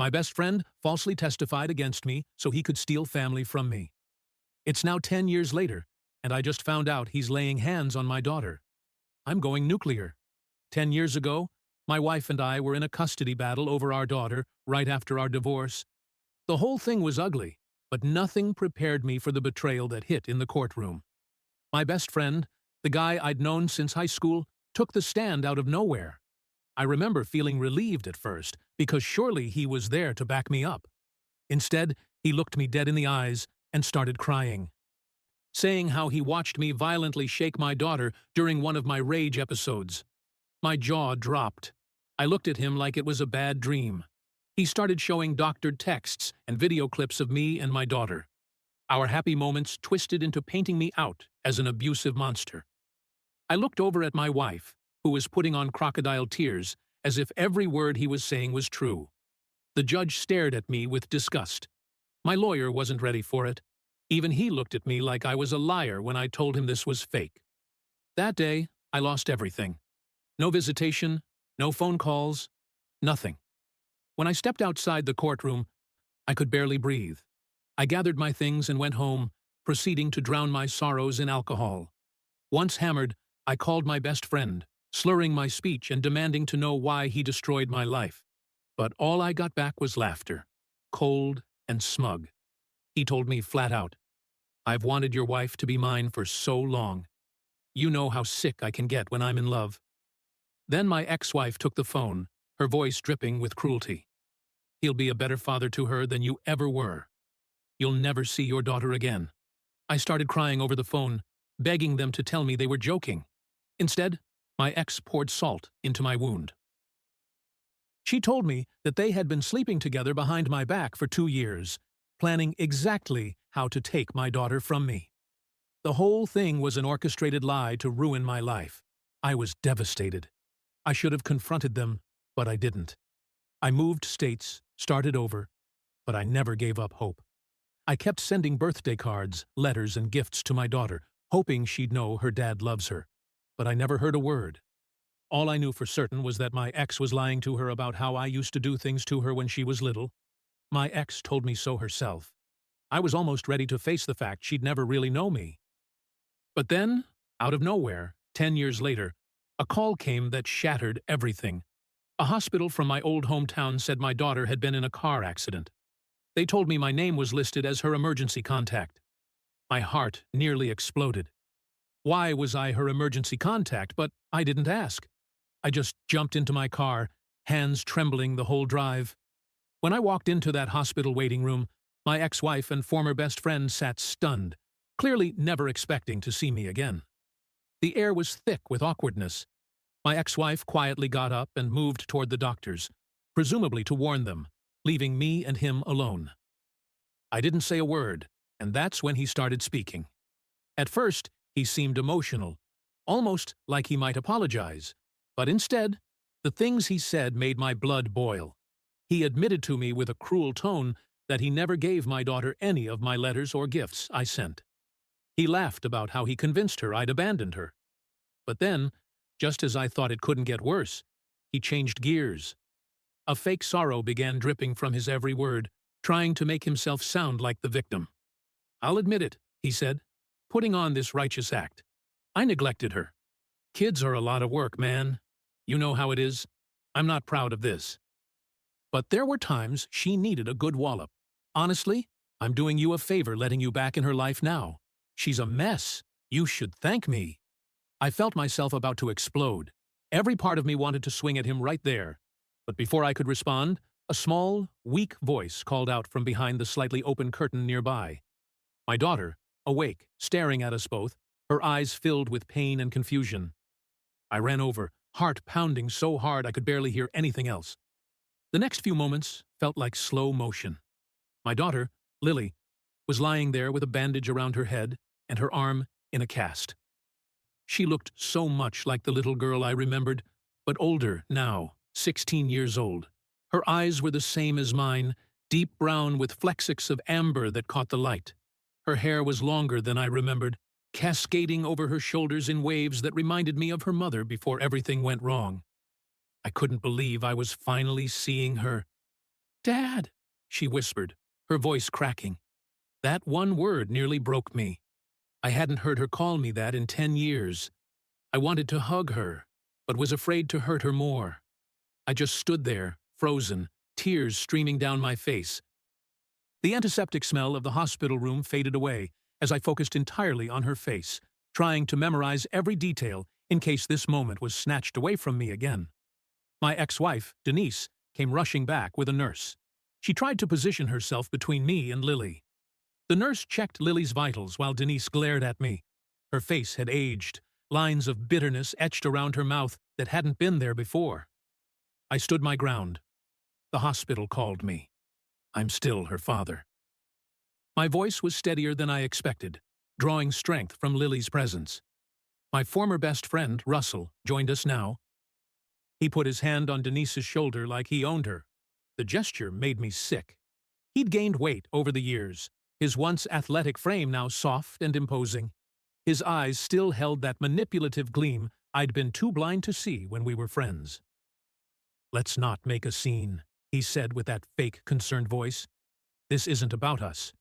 My best friend falsely testified against me so he could steal family from me. It's now 10 years later, and I just found out he's laying hands on my daughter. I'm going nuclear. 10 years ago, my wife and I were in a custody battle over our daughter right after our divorce. The whole thing was ugly, but nothing prepared me for the betrayal that hit in the courtroom. My best friend, the guy I'd known since high school, took the stand out of nowhere. I remember feeling relieved at first, because surely he was there to back me up. Instead, he looked me dead in the eyes and started crying, saying how he watched me violently shake my daughter during one of my rage episodes. My jaw dropped. I looked at him like it was a bad dream. He started showing doctored texts and video clips of me and my daughter. Our happy moments twisted into painting me out as an abusive monster. I looked over at my wife, who was putting on crocodile tears, as if every word he was saying was true. The judge stared at me with disgust. My lawyer wasn't ready for it. Even he looked at me like I was a liar when I told him this was fake. That day, I lost everything. No visitation, no phone calls, nothing. When I stepped outside the courtroom, I could barely breathe. I gathered my things and went home, proceeding to drown my sorrows in alcohol. Once hammered, I called my best friend, slurring my speech and demanding to know why he destroyed my life. But all I got back was laughter, cold and smug. He told me flat out, "I've wanted your wife to be mine for so long. You know how sick I can get when I'm in love." Then my ex-wife took the phone, her voice dripping with cruelty. "He'll be a better father to her than you ever were. You'll never see your daughter again." I started crying over the phone, begging them to tell me they were joking. Instead, my ex poured salt into my wound. She told me that they had been sleeping together behind my back for 2 years, planning exactly how to take my daughter from me. The whole thing was an orchestrated lie to ruin my life. I was devastated. I should have confronted them, but I didn't. I moved states, started over, but I never gave up hope. I kept sending birthday cards, letters, and gifts to my daughter, hoping she'd know her dad loves her. But I never heard a word. All I knew for certain was that my ex was lying to her about how I used to do things to her when she was little. My ex told me so herself. I was almost ready to face the fact she'd never really know me. But then, out of nowhere, 10 years later, a call came that shattered everything. A hospital from my old hometown said my daughter had been in a car accident. They told me my name was listed as her emergency contact. My heart nearly exploded. Why was I her emergency contact? But I didn't ask. I just jumped into my car, hands trembling the whole drive. When I walked into that hospital waiting room, my ex-wife and former best friend sat stunned, clearly never expecting to see me again. The air was thick with awkwardness. My ex-wife quietly got up and moved toward the doctors, presumably to warn them, leaving me and him alone. I didn't say a word, and that's when he started speaking. At first, he seemed emotional, almost like he might apologize. But instead, the things he said made my blood boil. He admitted to me with a cruel tone that he never gave my daughter any of my letters or gifts I sent. He laughed about how he convinced her I'd abandoned her. But then, just as I thought it couldn't get worse, he changed gears. A fake sorrow began dripping from his every word, trying to make himself sound like the victim. "I'll admit it," he said, putting on this righteous act. "I neglected her. Kids are a lot of work, man. You know how it is. I'm not proud of this. But there were times she needed a good wallop. Honestly, I'm doing you a favor letting you back in her life now. She's a mess. You should thank me." I felt myself about to explode. Every part of me wanted to swing at him right there. But before I could respond, a small, weak voice called out from behind the slightly open curtain nearby. My daughter, awake, staring at us both, her eyes filled with pain and confusion. I ran over, heart pounding so hard I could barely hear anything else. The next few moments felt like slow motion. My daughter, Lily, was lying there with a bandage around her head and her arm in a cast. She looked so much like the little girl I remembered, but older now, 16 years old. Her eyes were the same as mine, deep brown with flecks of amber that caught the light. Her hair was longer than I remembered, cascading over her shoulders in waves that reminded me of her mother before everything went wrong. I couldn't believe I was finally seeing her. Dad, she whispered, her voice cracking. That one word nearly broke me. I hadn't heard her call me that in 10 years. I wanted to hug her, but was afraid to hurt her more. I just stood there, frozen, tears streaming down my face. The antiseptic smell of the hospital room faded away as I focused entirely on her face, trying to memorize every detail in case this moment was snatched away from me again. My ex-wife, Denise, came rushing back with a nurse. She tried to position herself between me and Lily. The nurse checked Lily's vitals while Denise glared at me. Her face had aged, lines of bitterness etched around her mouth that hadn't been there before. I stood my ground. The hospital called me. I'm still her father. My voice was steadier than I expected, drawing strength from Lily's presence. My former best friend, Russell, joined us now. He put his hand on Denise's shoulder like he owned her. The gesture made me sick. He'd gained weight over the years, his once athletic frame now soft and imposing. His eyes still held that manipulative gleam I'd been too blind to see when we were friends. Let's not make a scene, he said with that fake, concerned voice. This isn't about us.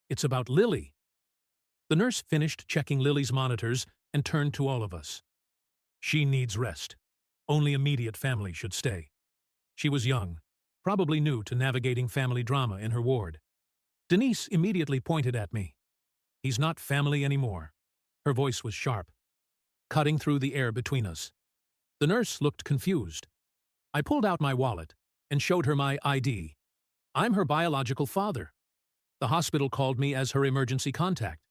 It's about Lily. The nurse finished checking Lily's monitors and turned to all of us. She needs rest. Only immediate family should stay. She was young, probably new to navigating family drama in her ward. Denise immediately pointed at me. He's not family anymore. Her voice was sharp, cutting through the air between us. The nurse looked confused. I pulled out my wallet and showed her my ID. I'm her biological father. The hospital called me as her emergency contact.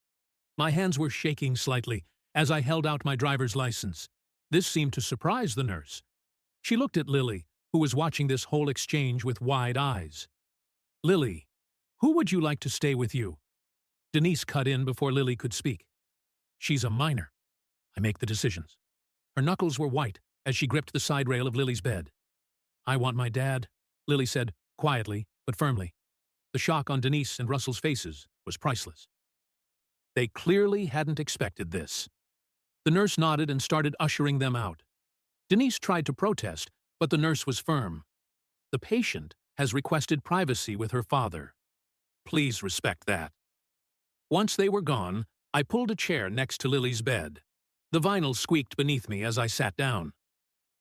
My hands were shaking slightly as I held out my driver's license. This seemed to surprise the nurse. She looked at Lily, who was watching this whole exchange with wide eyes. Lily, who would you like to stay with you? Denise cut in before Lily could speak. She's a minor. I make the decisions. Her knuckles were white as she gripped the side rail of Lily's bed. I want my dad, Lily said, quietly but firmly. The shock on Denise and Russell's faces was priceless. They clearly hadn't expected this. The nurse nodded and started ushering them out. Denise tried to protest, but the nurse was firm. The patient has requested privacy with her father. Please respect that. Once they were gone, I pulled a chair next to Lily's bed. The vinyl squeaked beneath me as I sat down.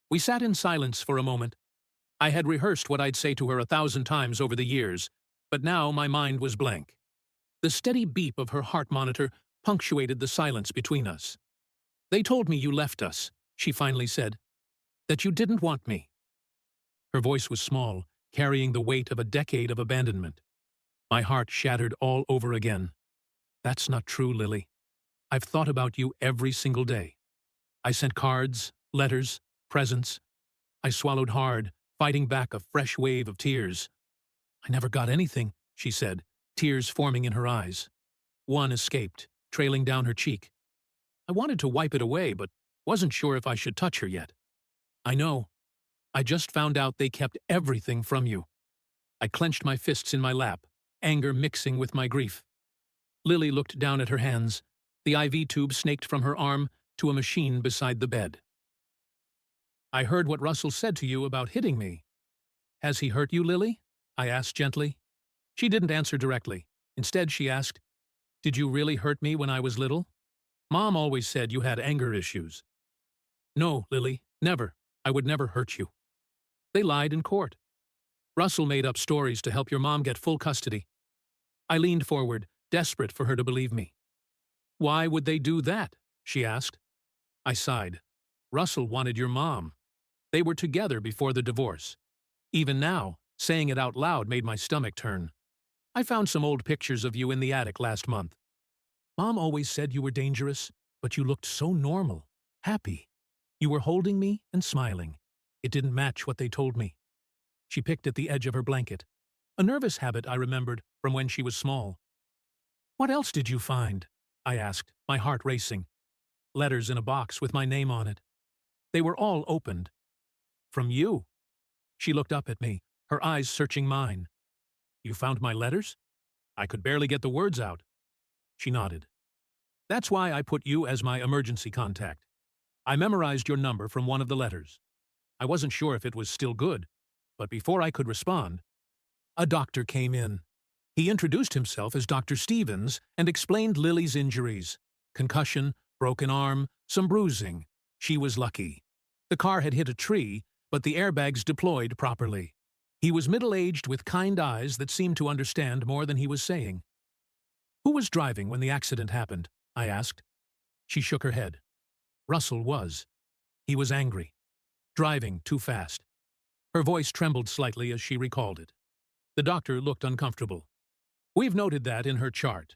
We sat in silence for a moment. I had rehearsed what I'd say to her 1,000 times over the years, but now my mind was blank. The steady beep of her heart monitor punctuated the silence between us. They told me you left us, she finally said, that you didn't want me. Her voice was small, carrying the weight of a decade of abandonment. My heart shattered all over again. That's not true, Lily. I've thought about you every single day. I sent cards, letters, presents. I swallowed hard, fighting back a fresh wave of tears. I never got anything, she said, tears forming in her eyes. One escaped, trailing down her cheek. I wanted to wipe it away, but wasn't sure if I should touch her yet. I know. I just found out they kept everything from you. I clenched my fists in my lap, anger mixing with my grief. Lily looked down at her hands. The IV tube snaked from her arm to a machine beside the bed. I heard what Russell said to you about hitting me. Has he hurt you, Lily? I asked gently. She didn't answer directly. Instead, she asked, Did you really hurt me when I was little? Mom always said you had anger issues. No, Lily, never. I would never hurt you. They lied in court. Russell made up stories to help your mom get full custody. I leaned forward, desperate for her to believe me. Why would they do that? She asked. I sighed. Russell wanted your mom. They were together before the divorce. Even now, saying it out loud made my stomach turn. I found some old pictures of you in the attic last month. Mom always said you were dangerous, but you looked so normal, happy. You were holding me and smiling. It didn't match what they told me. She picked at the edge of her blanket, a nervous habit I remembered from when she was small. What else did you find? I asked, my heart racing. Letters in a box with my name on it. They were all opened. From you. She looked up at me, her eyes searching mine. You found my letters? I could barely get the words out. She nodded. That's why I put you as my emergency contact. I memorized your number from one of the letters. I wasn't sure if it was still good, but before I could respond, A doctor came in. He introduced himself as Dr. Stevens and explained Lily's injuries. Concussion, broken arm, some bruising. She was lucky. The car had hit a tree, but the airbags deployed properly. He was middle-aged with kind eyes that seemed to understand more than he was saying. "Who was driving when the accident happened?" I asked. She shook her head. Russell was. He was angry. Driving too fast. Her voice trembled slightly as she recalled it. The doctor looked uncomfortable. "We've noted that in her chart.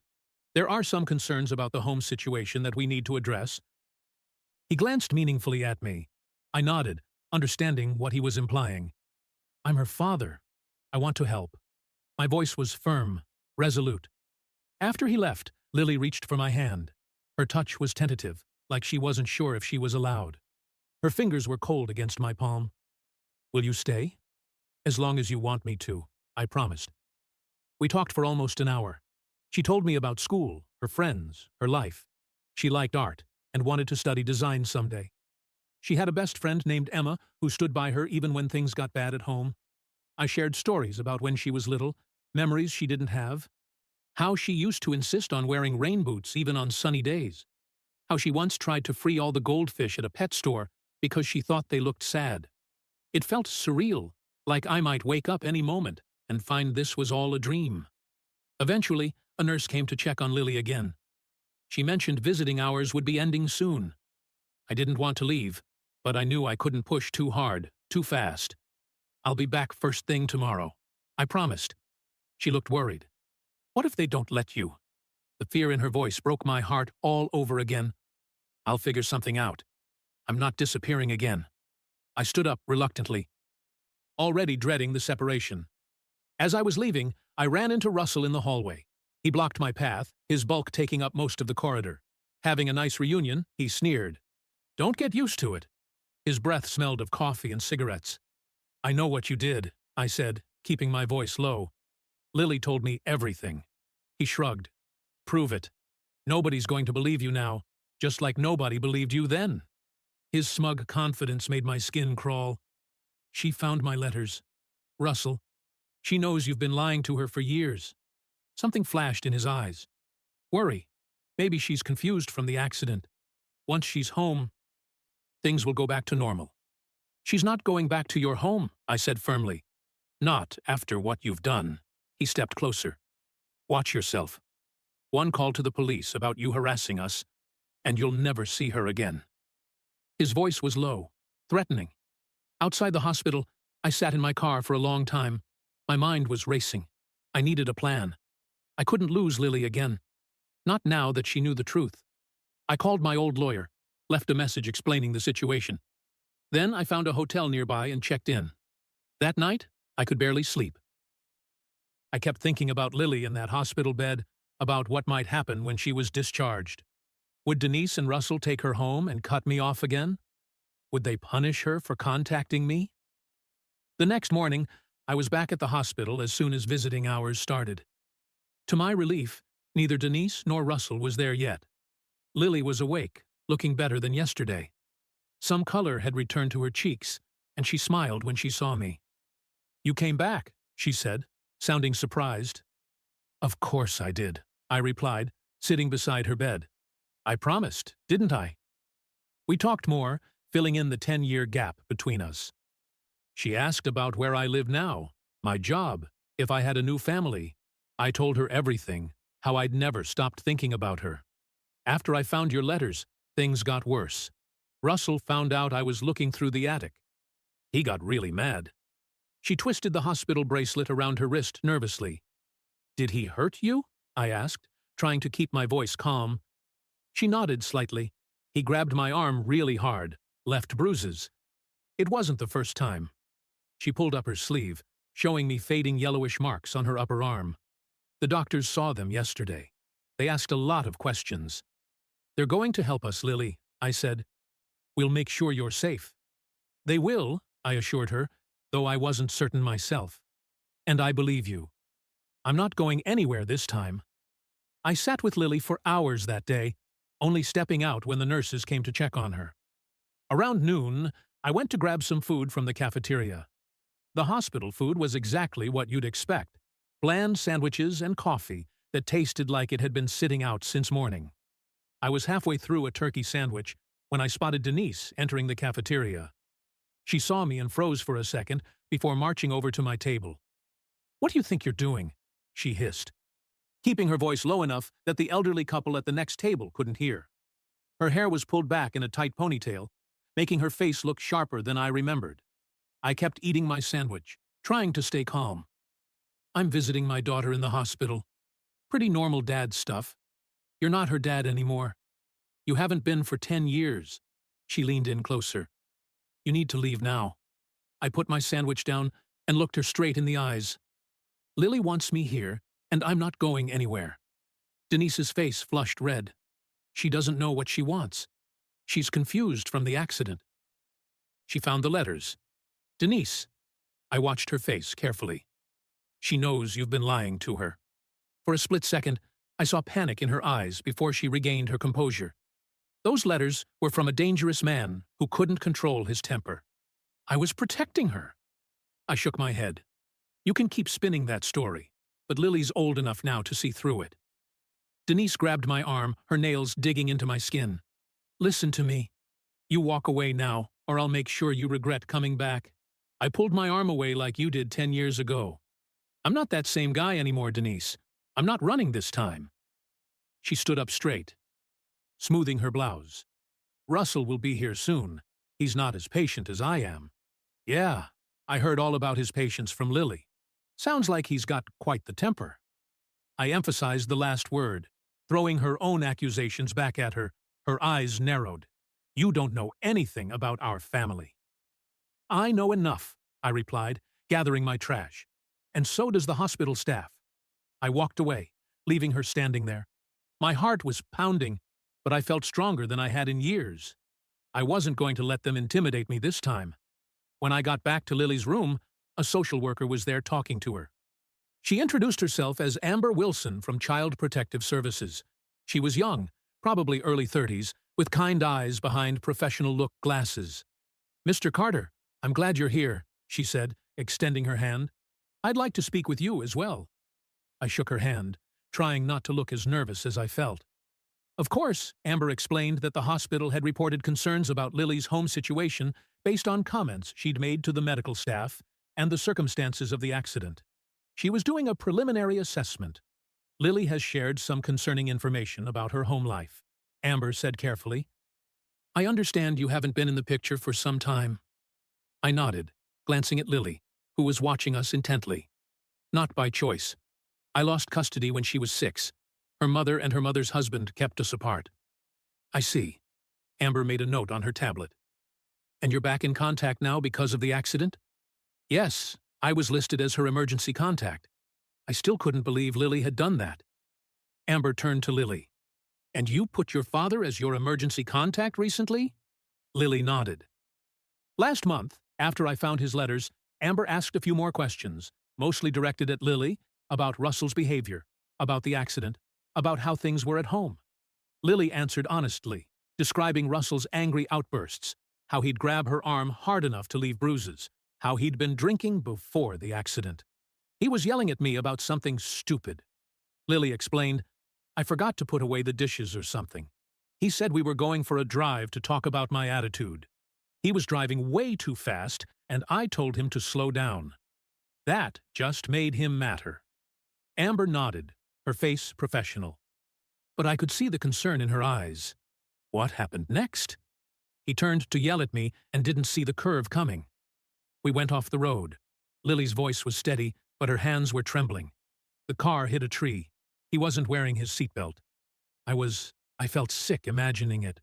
There are some concerns about the home situation that we need to address." He glanced meaningfully at me. I nodded, understanding what he was implying. "I'm her father. I want to help." My voice was firm, resolute. After he left, Lily reached for my hand. Her touch was tentative, like she wasn't sure if she was allowed. Her fingers were cold against my palm. "Will you stay?" "As long as you want me to," I promised. We talked for almost an hour. She told me about school, her friends, her life. She liked art and wanted to study design someday. She had a best friend named Emma who stood by her even when things got bad at home. I shared stories about when she was little, memories she didn't have. How she used to insist on wearing rain boots even on sunny days. How she once tried to free all the goldfish at a pet store because she thought they looked sad. It felt surreal, like I might wake up any moment and find this was all a dream. Eventually, a nurse came to check on Lily again. She mentioned visiting hours would be ending soon. I didn't want to leave, but I knew I couldn't push too hard, too fast. "I'll be back first thing tomorrow," I promised. She looked worried. "What if they don't let you?" The fear in her voice broke my heart all over again. "I'll figure something out. I'm not disappearing again." I stood up reluctantly, already dreading the separation. As I was leaving, I ran into Russell in the hallway. He blocked my path, his bulk taking up most of the corridor. Having a nice reunion, he sneered. "Don't get used to it." His breath smelled of coffee and cigarettes. "I know what you did," I said, keeping my voice low. "Lily told me everything." He shrugged. "Prove it. Nobody's going to believe you now, just like nobody believed you then." His smug confidence made my skin crawl. "She found my letters. Russell, she knows you've been lying to her for years." Something flashed in his eyes. "Worry. Maybe she's confused from the accident. Once she's home, things will go back to normal." "She's not going back to your home," I said firmly. "Not after what you've done." He stepped closer. "Watch yourself. One call to the police about you harassing us, and you'll never see her again." His voice was low, threatening. Outside the hospital, I sat in my car for a long time. My mind was racing. I needed a plan. I couldn't lose Lily again. Not now that she knew the truth. I called my old lawyer, left a message explaining the situation. Then I found a hotel nearby and checked in. That night, I could barely sleep. I kept thinking about Lily in that hospital bed, about what might happen when she was discharged. Would Denise and Russell take her home and cut me off again? Would they punish her for contacting me? The next morning, I was back at the hospital as soon as visiting hours started. To my relief, neither Denise nor Russell was there yet. Lily was awake, looking better than yesterday. Some color had returned to her cheeks, and she smiled when she saw me. "You came back," she said, sounding surprised. "Of course I did," I replied, sitting beside her bed. "I promised, didn't I?" We talked more, filling in the 10-year gap between us. She asked about where I live now, my job, if I had a new family. I told her everything, how I'd never stopped thinking about her. After I found your letters, things got worse. Russell found out I was looking through the attic. He got really mad. She twisted the hospital bracelet around her wrist nervously. "Did he hurt you?" I asked, trying to keep my voice calm. She nodded slightly. He grabbed my arm really hard, left bruises. It wasn't the first time. She pulled up her sleeve, showing me fading yellowish marks on her upper arm. The doctors saw them yesterday. They asked a lot of questions. "They're going to help us, Lily," I said. "We'll make sure you're safe." "They will," I assured her, though I wasn't certain myself. "And I believe you. I'm not going anywhere this time." I sat with Lily for hours that day, only stepping out when the nurses came to check on her. Around noon, I went to grab some food from the cafeteria. The hospital food was exactly what you'd expect. Bland sandwiches and coffee that tasted like it had been sitting out since morning. I was halfway through a turkey sandwich when I spotted Denise entering the cafeteria. She saw me and froze for a second before marching over to my table. "What do you think you're doing?" she hissed, keeping her voice low enough that the elderly couple at the next table couldn't hear. Her hair was pulled back in a tight ponytail, making her face look sharper than I remembered. I kept eating my sandwich, trying to stay calm. "I'm visiting my daughter in the hospital. Pretty normal dad stuff. You're not her dad anymore. You haven't been for 10 years. She leaned in closer. "You need to leave now." I put my sandwich down and looked her straight in the eyes. "Lily wants me here, and I'm not going anywhere." Denise's face flushed red. She doesn't know what she wants. She's confused from the accident. She found the letters. "Denise." I watched her face carefully. "She knows you've been lying to her." For a split second, I saw panic in her eyes before she regained her composure. Those letters were from a dangerous man who couldn't control his temper. I was protecting her. I shook my head. "You can keep spinning that story, but Lily's old enough now to see through it." Denise grabbed my arm, her nails digging into my skin. "Listen to me. You walk away now, or I'll make sure you regret coming back." I pulled my arm away like you did 10 years ago. "I'm not that same guy anymore, Denise. I'm not running this time." She stood up straight, smoothing her blouse. "Russell will be here soon. He's not as patient as I am." "Yeah, I heard all about his patience from Lily. Sounds like he's got quite the temper." I emphasized the last word, throwing her own accusations back at her. Her eyes narrowed. "You don't know anything about our family." "I know enough," I replied, gathering my trash. "And so does the hospital staff." I walked away, leaving her standing there. My heart was pounding, but I felt stronger than I had in years. I wasn't going to let them intimidate me this time. When I got back to Lily's room, a social worker was there talking to her. She introduced herself as Amber Wilson from Child Protective Services. She was young, probably early 30s, with kind eyes behind professional-look glasses. "Mr. Carter, I'm glad you're here," she said, extending her hand. "I'd like to speak with you as well." I shook her hand, trying not to look as nervous as I felt. Of course, Amber explained that the hospital had reported concerns about Lily's home situation based on comments she'd made to the medical staff and the circumstances of the accident. She was doing a preliminary assessment. "Lily has shared some concerning information about her home life," Amber said carefully. "I understand you haven't been in the picture for some time." I nodded, glancing at Lily, who was watching us intently. "Not by choice. I lost custody when she was 6. Her mother and her mother's husband kept us apart." "I see." Amber made a note on her tablet. "And you're back in contact now because of the accident?" "Yes, I was listed as her emergency contact." I still couldn't believe Lily had done that. Amber turned to Lily. "And you put your father as your emergency contact recently?" Lily nodded. "Last month, after I found his letters, Amber asked a few more questions, mostly directed at Lily, about Russell's behavior, about the accident, about how things were at home. Lily answered honestly, describing Russell's angry outbursts, how he'd grab her arm hard enough to leave bruises, how he'd been drinking before the accident. He was yelling at me about something stupid. Lily explained, "I forgot to put away the dishes or something. He said we were going for a drive to talk about my attitude. He was driving way too fast, and I told him to slow down. That just made him madder." Amber nodded, her face professional. But I could see the concern in her eyes. What happened next? He turned to yell at me and didn't see the curve coming. We went off the road. Lily's voice was steady, but her hands were trembling. The car hit a tree. He wasn't wearing his seatbelt. I felt sick imagining it.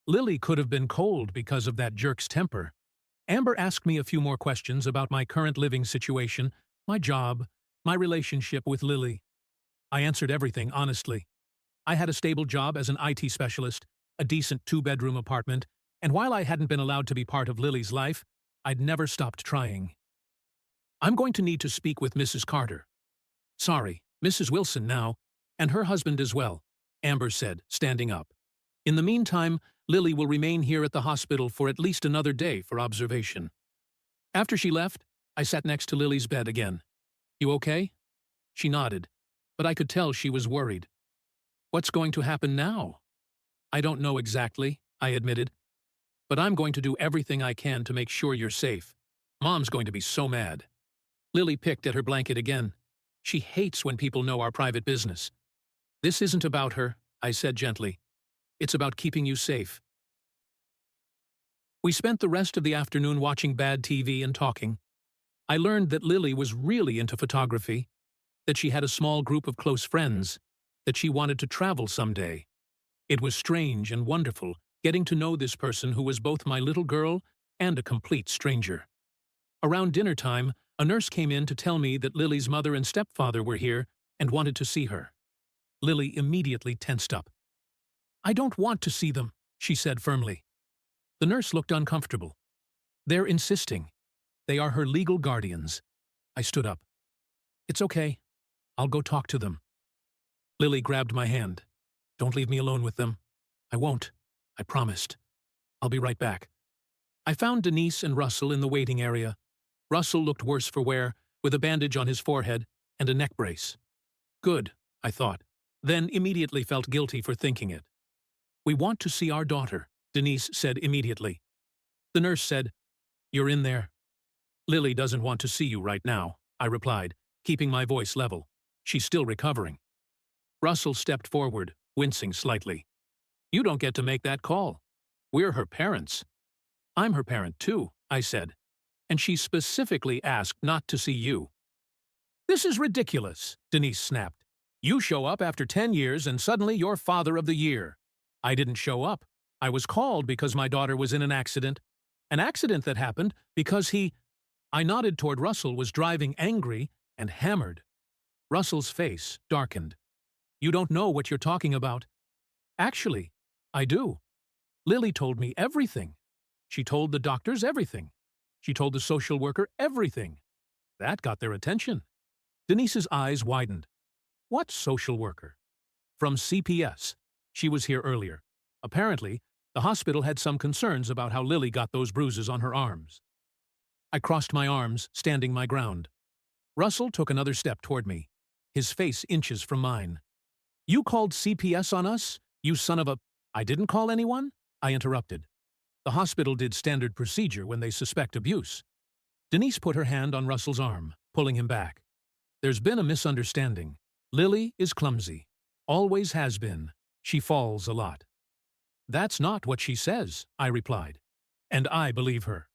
Lily could have been cold because of that jerk's temper. Amber asked me a few more questions about my current living situation, my job, my relationship with Lily. I answered everything honestly. I had a stable job as an IT specialist, a decent 2-bedroom apartment, and while I hadn't been allowed to be part of Lily's life, I'd never stopped trying. "I'm going to need to speak with Mrs. Carter." "Sorry, Mrs. Wilson now, and her husband as well," Amber said, standing up. "In the meantime, Lily will remain here at the hospital for at least another day for observation." After she left, I sat next to Lily's bed again. You okay? She nodded, but I could tell she was worried. What's going to happen now? I don't know exactly, I admitted. But I'm going to do everything I can to make sure you're safe. Mom's going to be so mad. Lily picked at her blanket again. She hates when people know our private business. This isn't about her, I said gently. It's about keeping you safe. We spent the rest of the afternoon watching bad TV and talking. I learned that Lily was really into photography, that she had a small group of close friends, that she wanted to travel someday. It was strange and wonderful getting to know this person who was both my little girl and a complete stranger. Around dinner time, a nurse came in to tell me that Lily's mother and stepfather were here and wanted to see her. Lily immediately tensed up. I don't want to see them, she said firmly. The nurse looked uncomfortable. They're insisting. They are her legal guardians. I stood up. It's okay. I'll go talk to them. Lily grabbed my hand. Don't leave me alone with them. I won't. I promised. I'll be right back. I found Denise and Russell in the waiting area. Russell looked worse for wear, with a bandage on his forehead and a neck brace. Good, I thought, then immediately felt guilty for thinking it. We want to see our daughter, Denise said immediately. The nurse said, You're in there. Lily doesn't want to see you right now, I replied, keeping my voice level. She's still recovering. Russell stepped forward, wincing slightly. You don't get to make that call. We're her parents. I'm her parent too, I said. And she specifically asked not to see you. This is ridiculous, Denise snapped. You show up after 10 years and suddenly you're Father of the Year. I didn't show up. I was called because my daughter was in an accident. An accident that happened because I nodded toward Russell, was driving angry and hammered. Russell's face darkened. You don't know what you're talking about. Actually, I do. Lily told me everything. She told the doctors everything. She told the social worker everything. That got their attention. Denise's eyes widened. What social worker? From CPS. She was here earlier. Apparently, the hospital had some concerns about how Lily got those bruises on her arms. I crossed my arms, standing my ground. Russell took another step toward me, his face inches from mine. You called CPS on us, you son of a— I didn't call anyone? I interrupted. The hospital did standard procedure when they suspect abuse. Denise put her hand on Russell's arm, pulling him back. There's been a misunderstanding. Lily is clumsy. Always has been. She falls a lot. That's not what she says, I replied. And I believe her.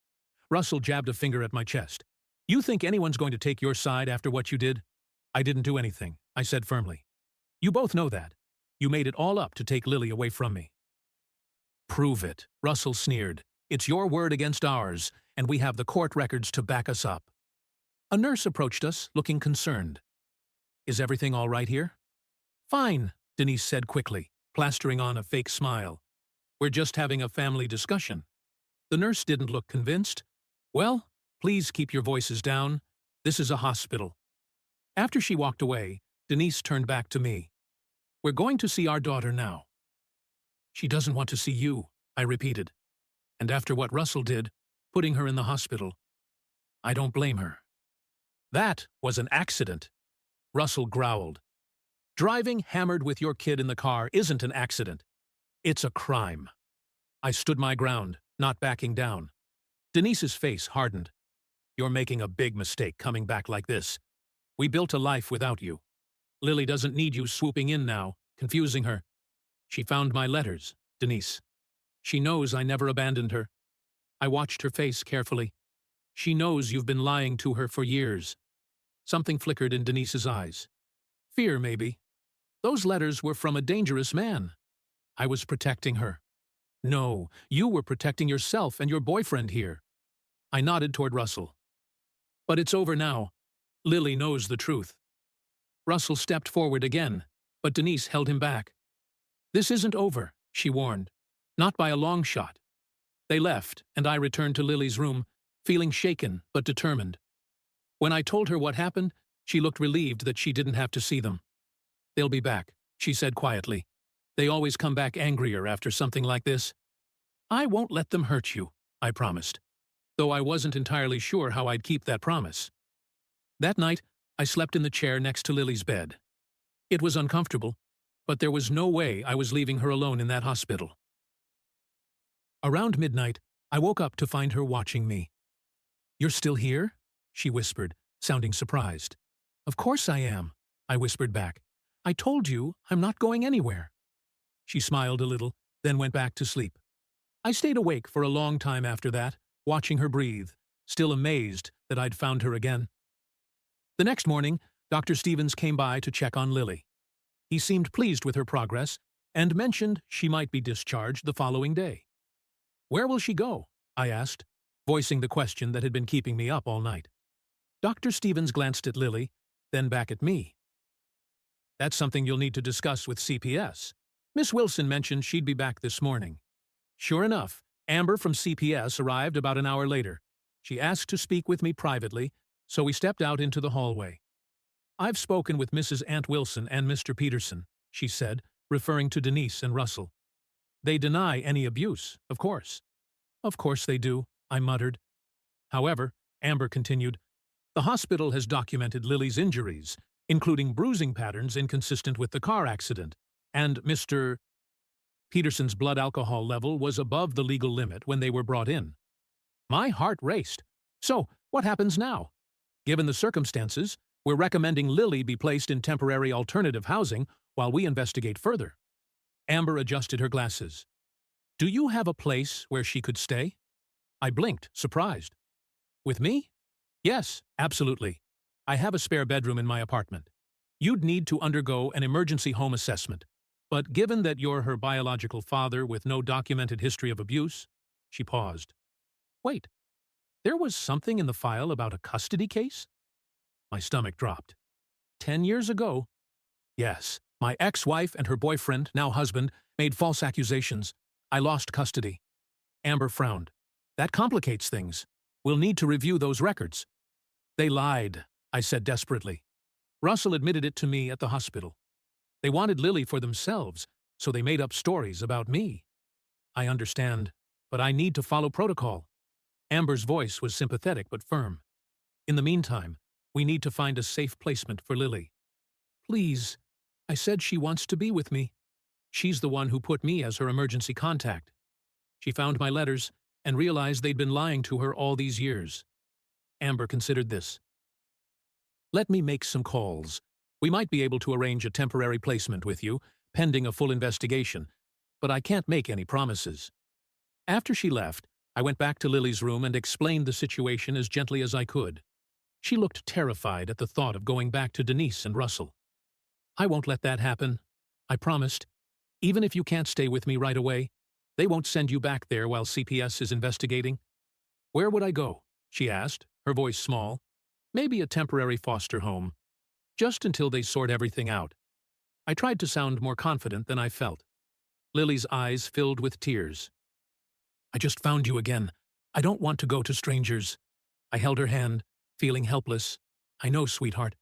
Russell jabbed a finger at my chest. You think anyone's going to take your side after what you did? I didn't do anything, I said firmly. You both know that. You made it all up to take Lily away from me. Prove it, Russell sneered. It's your word against ours, and we have the court records to back us up. A nurse approached us, looking concerned. Is everything all right here? Fine, Denise said quickly, plastering on a fake smile. We're just having a family discussion. The nurse didn't look convinced. Well, please keep your voices down. This is a hospital. After she walked away, Denise turned back to me. We're going to see our daughter now. She doesn't want to see you, I repeated. And after what Russell did, putting her in the hospital, I don't blame her. That was an accident, Russell growled. Driving hammered with your kid in the car isn't an accident. It's a crime. I stood my ground, not backing down. Denise's face hardened. You're making a big mistake coming back like this. We built a life without you. Lily doesn't need you swooping in now, confusing her. She found my letters, Denise. She knows I never abandoned her. I watched her face carefully. She knows you've been lying to her for years. Something flickered in Denise's eyes. Fear, maybe. Those letters were from a dangerous man. I was protecting her. No, you were protecting yourself and your boyfriend here. I nodded toward Russell. But it's over now. Lily knows the truth. Russell stepped forward again, but Denise held him back. This isn't over, she warned. Not by a long shot. They left, and I returned to Lily's room, feeling shaken but determined. When I told her what happened, she looked relieved that she didn't have to see them. They'll be back, she said quietly. They always come back angrier after something like this. I won't let them hurt you, I promised. though I wasn't entirely sure how I'd keep that promise. That night, I slept in the chair next to Lily's bed. It was uncomfortable, but there was no way I was leaving her alone in that hospital. Around midnight, I woke up to find her watching me. "You're still here?" she whispered, sounding surprised. "Of course I am," I whispered back. "I told you I'm not going anywhere." She smiled a little, then went back to sleep. I stayed awake for a long time after that, watching her breathe, still amazed that I'd found her again. The next morning, Dr. Stevens came by to check on Lily. He seemed pleased with her progress and mentioned she might be discharged the following day. "Where will she go?" I asked, voicing the question that had been keeping me up all night. Dr. Stevens glanced at Lily, then back at me. "That's something you'll need to discuss with CPS. Miss Wilson mentioned she'd be back this morning." Sure enough, Amber from CPS arrived about an hour later. She asked to speak with me privately, so we stepped out into the hallway. "I've spoken with Mrs. Ant Wilson and Mr. Peterson," she said, referring to Denise and Russell. "They deny any abuse, of course." "Of course they do," I muttered. "However," Amber continued, "the hospital has documented Lily's injuries, including bruising patterns inconsistent with the car accident, and Mr. Peterson's blood alcohol level was above the legal limit when they were brought in." My heart raced. "So, what happens now?" "Given the circumstances, we're recommending Lily be placed in temporary alternative housing while we investigate further." Amber adjusted her glasses. "Do you have a place where she could stay?" I blinked, surprised. "With me?" "Yes, absolutely. I have a spare bedroom in my apartment. You'd need to undergo an emergency home assessment, but given that you're her biological father with no documented history of abuse..." She paused. "Wait, there was something in the file about a custody case?" My stomach dropped. 10 years ago? Yes, my ex-wife and her boyfriend, now husband, made false accusations. I lost custody. Amber frowned. "That complicates things. We'll need to review those records." "They lied," I said desperately. "Russell admitted it to me at the hospital. They wanted Lily for themselves, so they made up stories about me." "I understand, but I need to follow protocol." Amber's voice was sympathetic but firm. "In the meantime, we need to find a safe placement for Lily." "Please, I said she wants to be with me. She's the one who put me as her emergency contact. She found my letters and realized they'd been lying to her all these years." Amber considered this. "Let me make some calls. We might be able to arrange a temporary placement with you, pending a full investigation, but I can't make any promises." After she left, I went back to Lily's room and explained the situation as gently as I could. She looked terrified at the thought of going back to Denise and Russell. "I won't let that happen," I promised. "Even if you can't stay with me right away, they won't send you back there while CPS is investigating." "Where would I go?" she asked, her voice small. "Maybe a temporary foster home. Just until they sort everything out." I tried to sound more confident than I felt. Lily's eyes filled with tears. "I just found you again. I don't want to go to strangers." I held her hand, feeling helpless. "I know, sweetheart.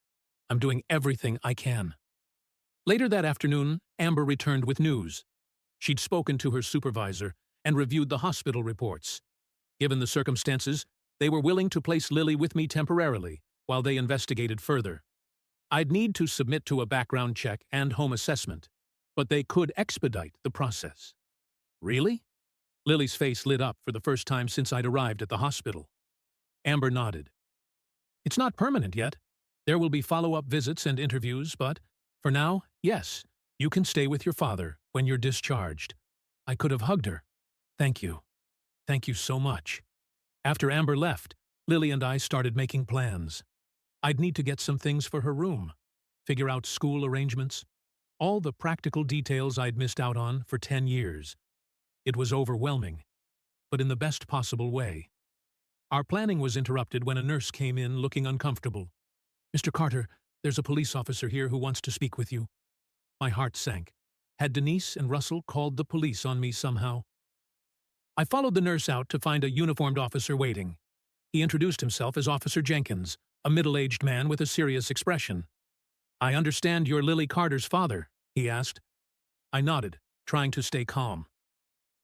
I'm doing everything I can." Later that afternoon, Amber returned with news. She'd spoken to her supervisor and reviewed the hospital reports. Given the circumstances, they were willing to place Lily with me temporarily while they investigated further. I'd need to submit to a background check and home assessment, but they could expedite the process. "Really?" Lily's face lit up for the first time since I'd arrived at the hospital. Amber nodded. "It's not permanent yet. There will be follow-up visits and interviews, but for now, yes, you can stay with your father when you're discharged." I could have hugged her. "Thank you. Thank you so much." After Amber left, Lily and I started making plans. I'd need to get some things for her room, figure out school arrangements, all the practical details I'd missed out on for 10 years. It was overwhelming, but in the best possible way. Our planning was interrupted when a nurse came in looking uncomfortable. "Mr. Carter, there's a police officer here who wants to speak with you." My heart sank. Had Denise and Russell called the police on me somehow? I followed the nurse out to find a uniformed officer waiting. He introduced himself as Officer Jenkins, a middle-aged man with a serious expression. "I understand you're Lily Carter's father," he asked. I nodded, trying to stay calm.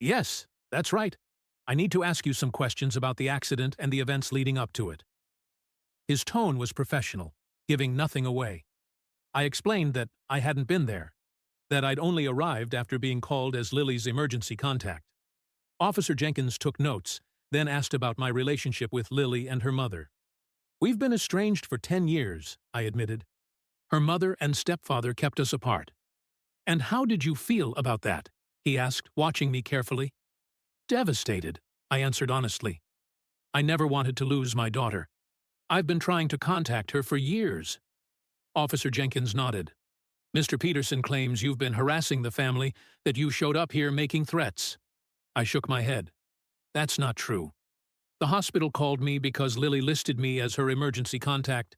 "Yes, that's right. I need to ask you some questions about the accident and the events leading up to it. His tone was professional, giving nothing away. I explained that I hadn't been there, that I'd only arrived after being called as Lily's emergency contact. Officer Jenkins took notes, then asked about my relationship with Lily and her mother. We've been estranged for 10 years, I admitted. Her mother and stepfather kept us apart. And how did you feel about that? He asked, watching me carefully. Devastated, I answered honestly. I never wanted to lose my daughter. I've been trying to contact her for years. Officer Jenkins nodded. Mr. Peterson claims you've been harassing the family, that you showed up here making threats. I shook my head. That's not true. The hospital called me because Lily listed me as her emergency contact.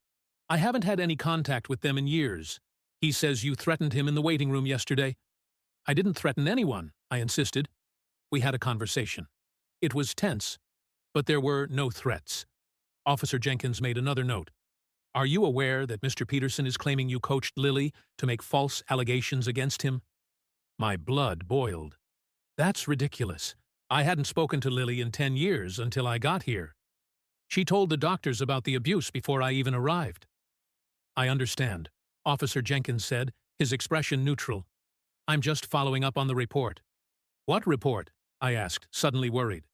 I haven't had any contact with them in years. He says you threatened him in the waiting room yesterday. I didn't threaten anyone, I insisted. We had a conversation. It was tense, but there were no threats. Officer Jenkins made another note. Are you aware that Mr. Peterson is claiming you coached Lily to make false allegations against him? My blood boiled. That's ridiculous. I hadn't spoken to Lily in 10 years until I got here. She told the doctors about the abuse before I even arrived. I understand, Officer Jenkins said, his expression neutral. I'm just following up on the report. What report? I asked, suddenly worried.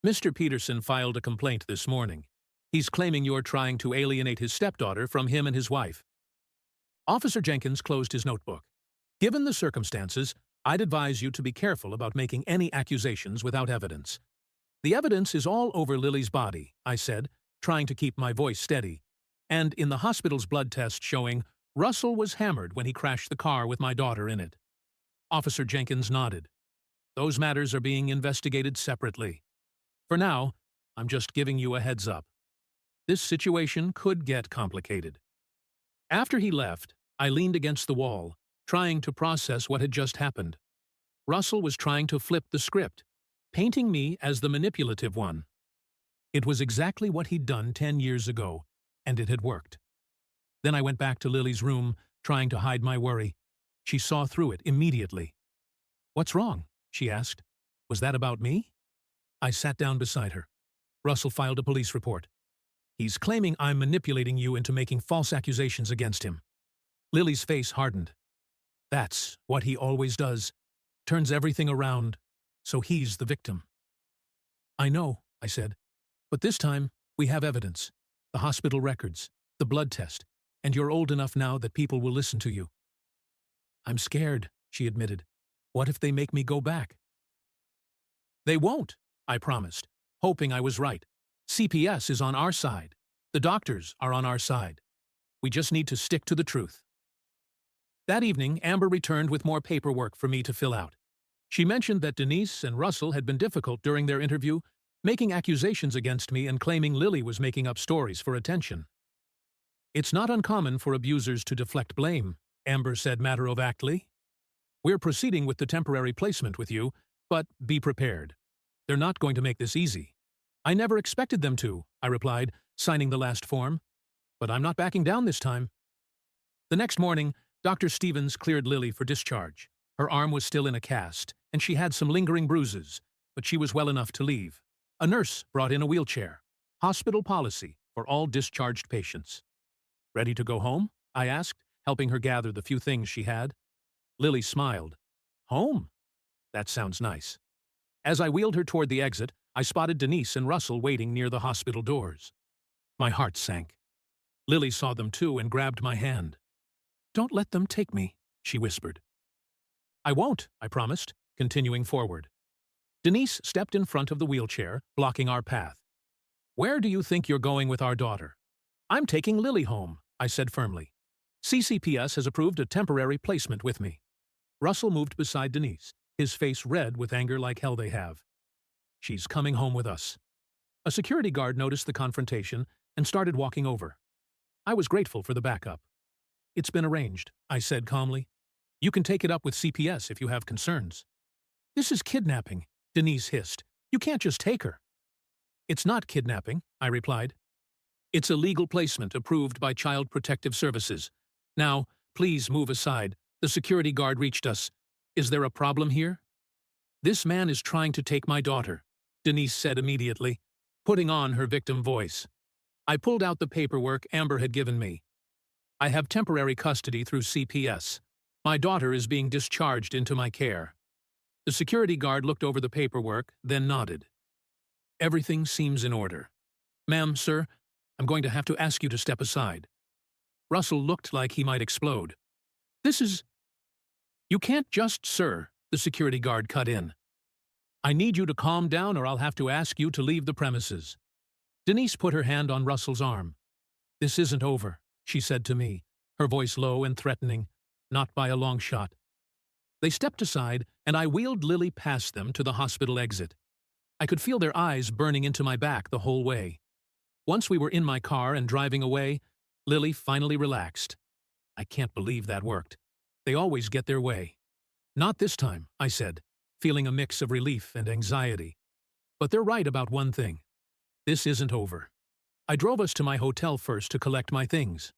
Mr. Peterson filed a complaint this morning. He's claiming you're trying to alienate his stepdaughter from him and his wife. Officer Jenkins closed his notebook. Given the circumstances, I'd advise you to be careful about making any accusations without evidence. The evidence is all over Lily's body, I said, trying to keep my voice steady, and in the hospital's blood test showing Russell was hammered when he crashed the car with my daughter in it. Officer Jenkins nodded. Those matters are being investigated separately. For now, I'm just giving you a heads up. This situation could get complicated. After he left, I leaned against the wall, trying to process what had just happened. Russell was trying to flip the script, painting me as the manipulative one. It was exactly what he'd done 10 years ago, and it had worked. Then I went back to Lily's room, trying to hide my worry. She saw through it immediately. What's wrong? She asked. Was that about me? I sat down beside her. Russell filed a police report. He's claiming I'm manipulating you into making false accusations against him. Lily's face hardened. That's what he always does. Turns everything around, so he's the victim. I know, I said, but this time we have evidence. The hospital records, the blood test, and you're old enough now that people will listen to you. I'm scared, she admitted. What if they make me go back? They won't, I promised, hoping I was right. CPS is on our side. The doctors are on our side. We just need to stick to the truth. That evening, Amber returned with more paperwork for me to fill out. She mentioned that Denise and Russell had been difficult during their interview, making accusations against me and claiming Lily was making up stories for attention. It's not uncommon for abusers to deflect blame, Amber said matter-of-factly. We're proceeding with the temporary placement with you, but be prepared. They're not going to make this easy. I never expected them to, I replied, signing the last form. But I'm not backing down this time. The next morning, Dr. Stevens cleared Lily for discharge. Her arm was still in a cast, and she had some lingering bruises, but she was well enough to leave. A nurse brought in a wheelchair. Hospital policy for all discharged patients. Ready to go home? I asked, helping her gather the few things she had. Lily smiled. Home? That sounds nice. As I wheeled her toward the exit, I spotted Denise and Russell waiting near the hospital doors. My heart sank. Lily saw them too and grabbed my hand. Don't let them take me, she whispered. I won't, I promised, continuing forward. Denise stepped in front of the wheelchair, blocking our path. Where do you think you're going with our daughter? I'm taking Lily home, I said firmly. CCPS has approved a temporary placement with me. Russell moved beside Denise, his face red with anger like hell they have. She's coming home with us. A security guard noticed the confrontation and started walking over. I was grateful for the backup. It's been arranged, I said calmly. You can take it up with CPS if you have concerns. This is kidnapping, Denise hissed. You can't just take her. It's not kidnapping, I replied. It's a legal placement approved by Child Protective Services. Now, please move aside. The security guard reached us. Is there a problem here? This man is trying to take my daughter. Denise said immediately, putting on her victim voice. I pulled out the paperwork Amber had given me. I have temporary custody through CPS. My daughter is being discharged into my care. The security guard looked over the paperwork, then nodded. Everything seems in order. Ma'am, sir, I'm going to have to ask you to step aside. Russell looked like he might explode. This is... You can't just, sir, the security guard cut in. I need you to calm down or I'll have to ask you to leave the premises. Denise put her hand on Russell's arm. This isn't over, she said to me, her voice low and threatening, not by a long shot. They stepped aside, and I wheeled Lily past them to the hospital exit. I could feel their eyes burning into my back the whole way. Once we were in my car and driving away, Lily finally relaxed. I can't believe that worked. They always get their way. Not this time, I said, feeling a mix of relief and anxiety. But they're right about one thing. This isn't over. I drove us to my hotel first to collect my things.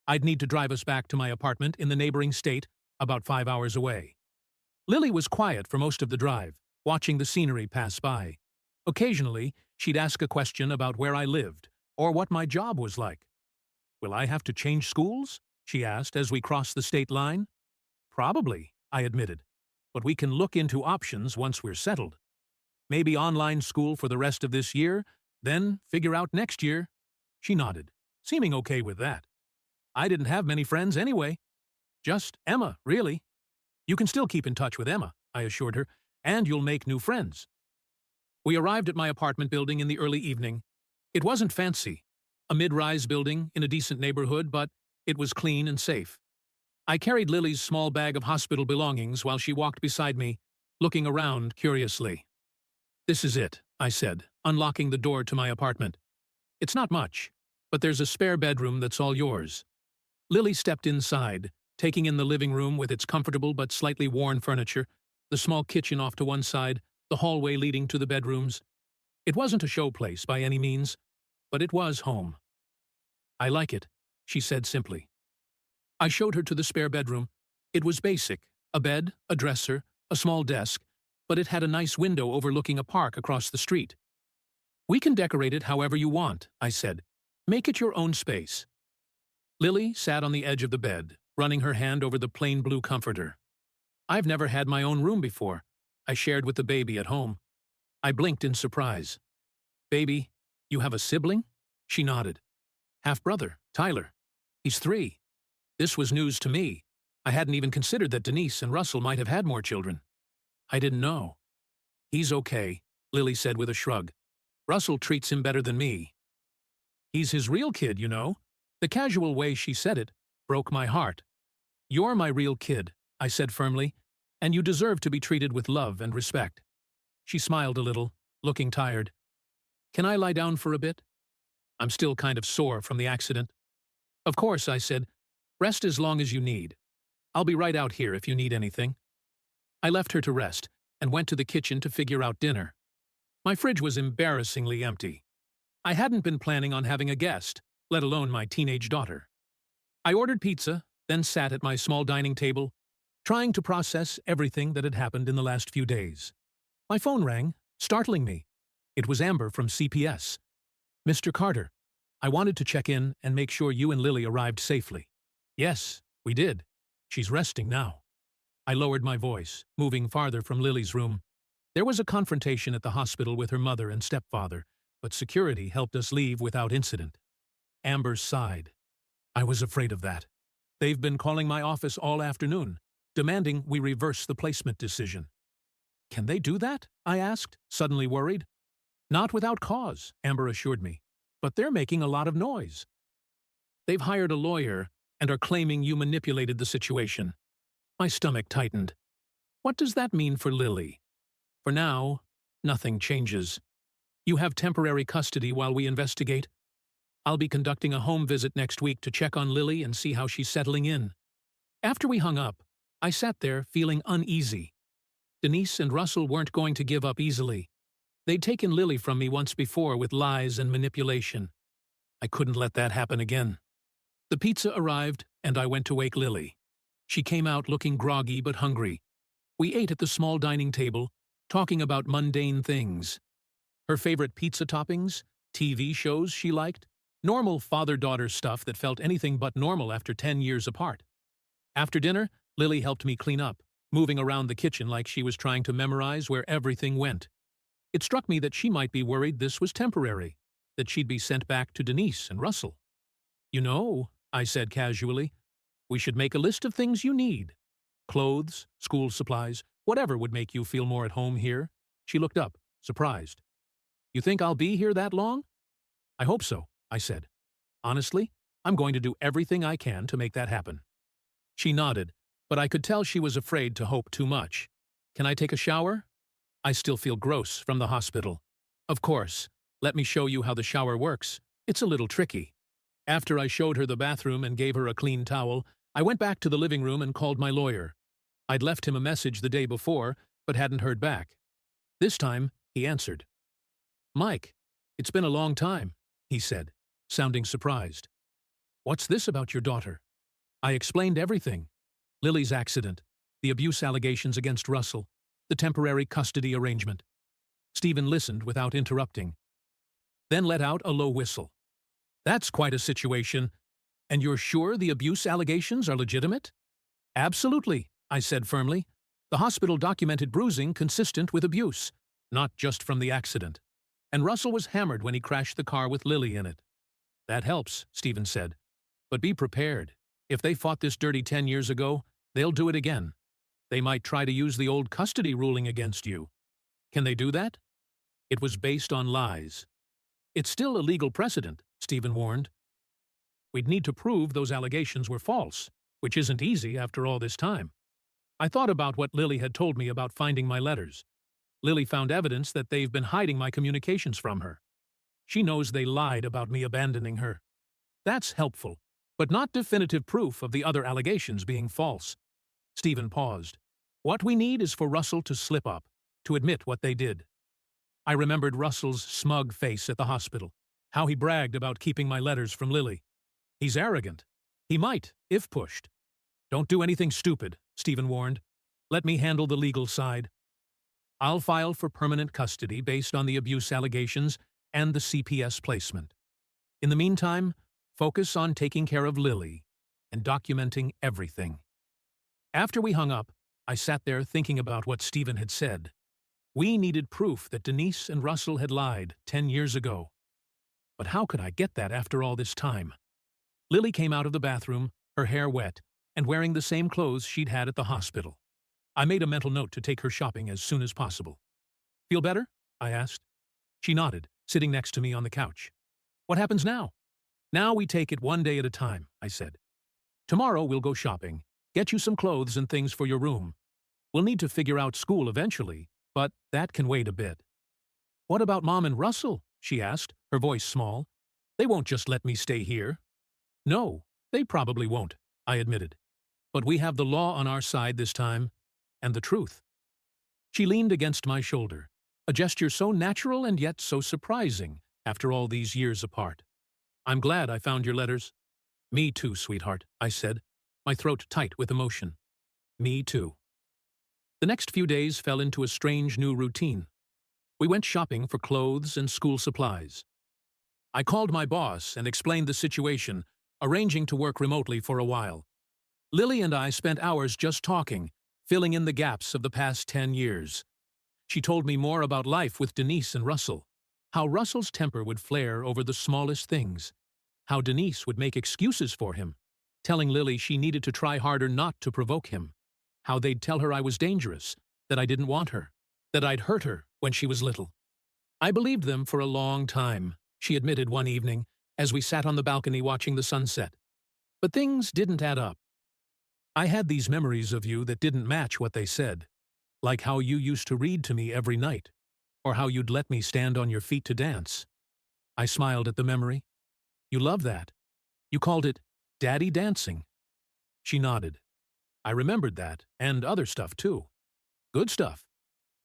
I'd need to drive us back to my apartment in the neighboring state, about 5 hours away. Lily was quiet for most of the drive, watching the scenery pass by. Occasionally, she'd ask a question about where I lived, or what my job was like. Will I have to change schools? She asked as we crossed the state line. Probably, I admitted, but we can look into options once we're settled. Maybe online school for the rest of this year, then figure out next year. She nodded, seeming okay with that. I didn't have many friends anyway. Just Emma, really. You can still keep in touch with Emma, I assured her, and you'll make new friends. We arrived at my apartment building in the early evening. It wasn't fancy, a mid-rise building in a decent neighborhood, but it was clean and safe. I carried Lily's small bag of hospital belongings while she walked beside me, looking around curiously. This is it, I said, unlocking the door to my apartment. It's not much, but there's a spare bedroom that's all yours. Lily stepped inside, taking in the living room with its comfortable but slightly worn furniture, the small kitchen off to one side, the hallway leading to the bedrooms. It wasn't a showplace by any means, but it was home. I like it, she said simply. I showed her to the spare bedroom. It was basic, a bed, a dresser, a small desk, but it had a nice window overlooking a park across the street. We can decorate it however you want, I said. Make it your own space. Lily sat on the edge of the bed, running her hand over the plain blue comforter. I've never had my own room before. I shared with the baby at home. I blinked in surprise. Baby, you have a sibling? She nodded. Half-brother, Tyler. He's 3. This was news to me. I hadn't even considered that Denise and Russell might have had more children. I didn't know. He's okay, Lily said with a shrug. Russell treats him better than me. He's his real kid, you know. The casual way she said it broke my heart. You're my real kid, I said firmly, and you deserve to be treated with love and respect. She smiled a little, looking tired. Can I lie down for a bit? I'm still kind of sore from the accident. Of course, I said. Rest as long as you need. I'll be right out here if you need anything. I left her to rest and went to the kitchen to figure out dinner. My fridge was embarrassingly empty. I hadn't been planning on having a guest, let alone my teenage daughter. I ordered pizza, then sat at my small dining table, trying to process everything that had happened in the last few days. My phone rang, startling me. It was Amber from CPS. Mr. Carter, I wanted to check in and make sure you and Lily arrived safely. Yes, we did. She's resting now. I lowered my voice, moving farther from Lily's room. There was a confrontation at the hospital with her mother and stepfather, but security helped us leave without incident. Amber sighed. I was afraid of that. They've been calling my office all afternoon, demanding we reverse the placement decision. Can they do that? I asked, suddenly worried. Not without cause, Amber assured me, but they're making a lot of noise. They've hired a lawyer and are claiming you manipulated the situation. My stomach tightened. What does that mean for Lily? For now, nothing changes. You have temporary custody while we investigate. I'll be conducting a home visit next week to check on Lily and see how she's settling in. After we hung up, I sat there feeling uneasy. Denise and Russell weren't going to give up easily. They'd taken Lily from me once before with lies and manipulation. I couldn't let that happen again. The pizza arrived, and I went to wake Lily. She came out looking groggy but hungry. We ate at the small dining table, talking about mundane things. Her favorite pizza toppings, TV shows she liked, normal father-daughter stuff that felt anything but normal after 10 years apart. After dinner, Lily helped me clean up, moving around the kitchen like she was trying to memorize where everything went. It struck me that she might be worried this was temporary, that she'd be sent back to Denise and Russell. "You know," I said casually, "we should make a list of things you need. Clothes, school supplies, whatever would make you feel more at home here." She looked up, surprised. "You think I'll be here that long?" "I hope so," I said. "Honestly, I'm going to do everything I can to make that happen." She nodded, but I could tell she was afraid to hope too much. "Can I take a shower? I still feel gross from the hospital." "Of course. Let me show you how the shower works. It's a little tricky." After I showed her the bathroom and gave her a clean towel, I went back to the living room and called my lawyer. I'd left him a message the day before, but hadn't heard back. This time, he answered. "Mike, it's been a long time," he said, sounding surprised. "What's this about your daughter?" I explained everything. Lily's accident, the abuse allegations against Russell, the temporary custody arrangement. Stephen listened without interrupting, then let out a low whistle. "That's quite a situation. And you're sure the abuse allegations are legitimate?" "Absolutely," I said firmly. "The hospital documented bruising consistent with abuse, not just from the accident. And Russell was hammered when he crashed the car with Lily in it." "That helps," Stephen said. "But be prepared. If they fought this dirty 10 years ago, they'll do it again. They might try to use the old custody ruling against you." "Can they do that?" "It was based on lies." "It's still a legal precedent," Stephen warned. "We'd need to prove those allegations were false, which isn't easy after all this time." I thought about what Lily had told me about finding my letters. Lily found evidence that they've been hiding my communications from her. She knows they lied about me abandoning her. That's helpful, but not definitive proof of the other allegations being false. Stephen paused. "What we need is for Russell to slip up, to admit what they did." I remembered Russell's smug face at the hospital, how he bragged about keeping my letters from Lily. He's arrogant. He might, if pushed. "Don't do anything stupid," Stephen warned. "Let me handle the legal side. I'll file for permanent custody based on the abuse allegations and the CPS placement. In the meantime, focus on taking care of Lily and documenting everything." After we hung up, I sat there thinking about what Stephen had said. We needed proof that Denise and Russell had lied 10 years ago. But how could I get that after all this time? Lily came out of the bathroom, her hair wet, and wearing the same clothes she'd had at the hospital. I made a mental note to take her shopping as soon as possible. "Feel better?" I asked. She nodded, sitting next to me on the couch. "What happens now?" "Now we take it one day at a time," I said. "Tomorrow we'll go shopping, get you some clothes and things for your room. We'll need to figure out school eventually, but that can wait a bit." "What about Mom and Russell?" she asked, her voice small. "They won't just let me stay here." "No, they probably won't," I admitted. "But we have the law on our side this time, and the truth." She leaned against my shoulder, a gesture so natural and yet so surprising after all these years apart. "I'm glad I found your letters." "Me too, sweetheart," I said, my throat tight with emotion. "Me too." The next few days fell into a strange new routine. We went shopping for clothes and school supplies. I called my boss and explained the situation, arranging to work remotely for a while. Lily and I spent hours just talking, filling in the gaps of the past 10 years. She told me more about life with Denise and Russell, how Russell's temper would flare over the smallest things, how Denise would make excuses for him, telling Lily she needed to try harder not to provoke him, how they'd tell her I was dangerous, that I didn't want her, that I'd hurt her when she was little. "I believed them for a long time," she admitted one evening, as we sat on the balcony watching the sunset. "But things didn't add up. I had these memories of you that didn't match what they said, like how you used to read to me every night, or how you'd let me stand on your feet to dance." I smiled at the memory. "You love that. You called it Daddy Dancing." She nodded. "I remembered that, and other stuff too. Good stuff.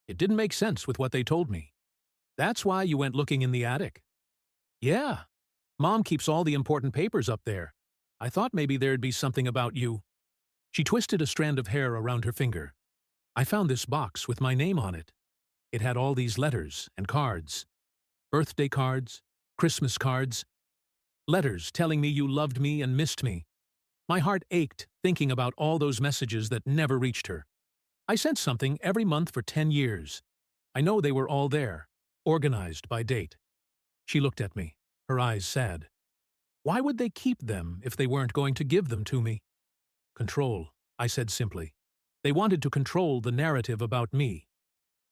It didn't make sense with what they told me. That's why you went looking in the attic." "Yeah. Mom keeps all the important papers up there. I thought maybe there'd be something about you." She twisted a strand of hair around her finger. "I found this box with my name on it. It had all these letters and cards. Birthday cards, Christmas cards, letters telling me you loved me and missed me. My heart ached thinking about all those messages that never reached her. I sent something every month for 10 years. I know they were all there, organized by date. She looked at me, her eyes sad. Why would they keep them if they weren't going to give them to me? Control, I said simply. They wanted to control the narrative about me.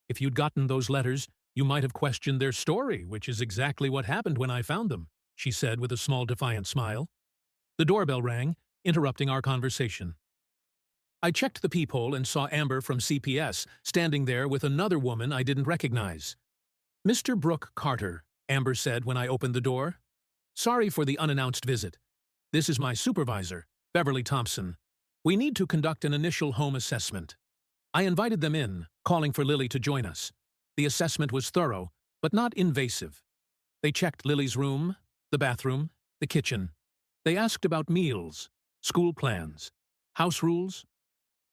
If you'd gotten those letters, you might have questioned their story, which is exactly what happened when I found them, she said with a small defiant smile. The doorbell rang, interrupting our conversation. I checked the peephole and saw Amber from CPS standing there with another woman I didn't recognize. Mr. Brooke Carter, Amber said when I opened the door. Sorry for the unannounced visit. This is my supervisor, Beverly Thompson. We need to conduct an initial home assessment. I invited them in, calling for Lily to join us. The assessment was thorough, but not invasive. They checked Lily's room, the bathroom, the kitchen. They asked about meals, school plans, house rules.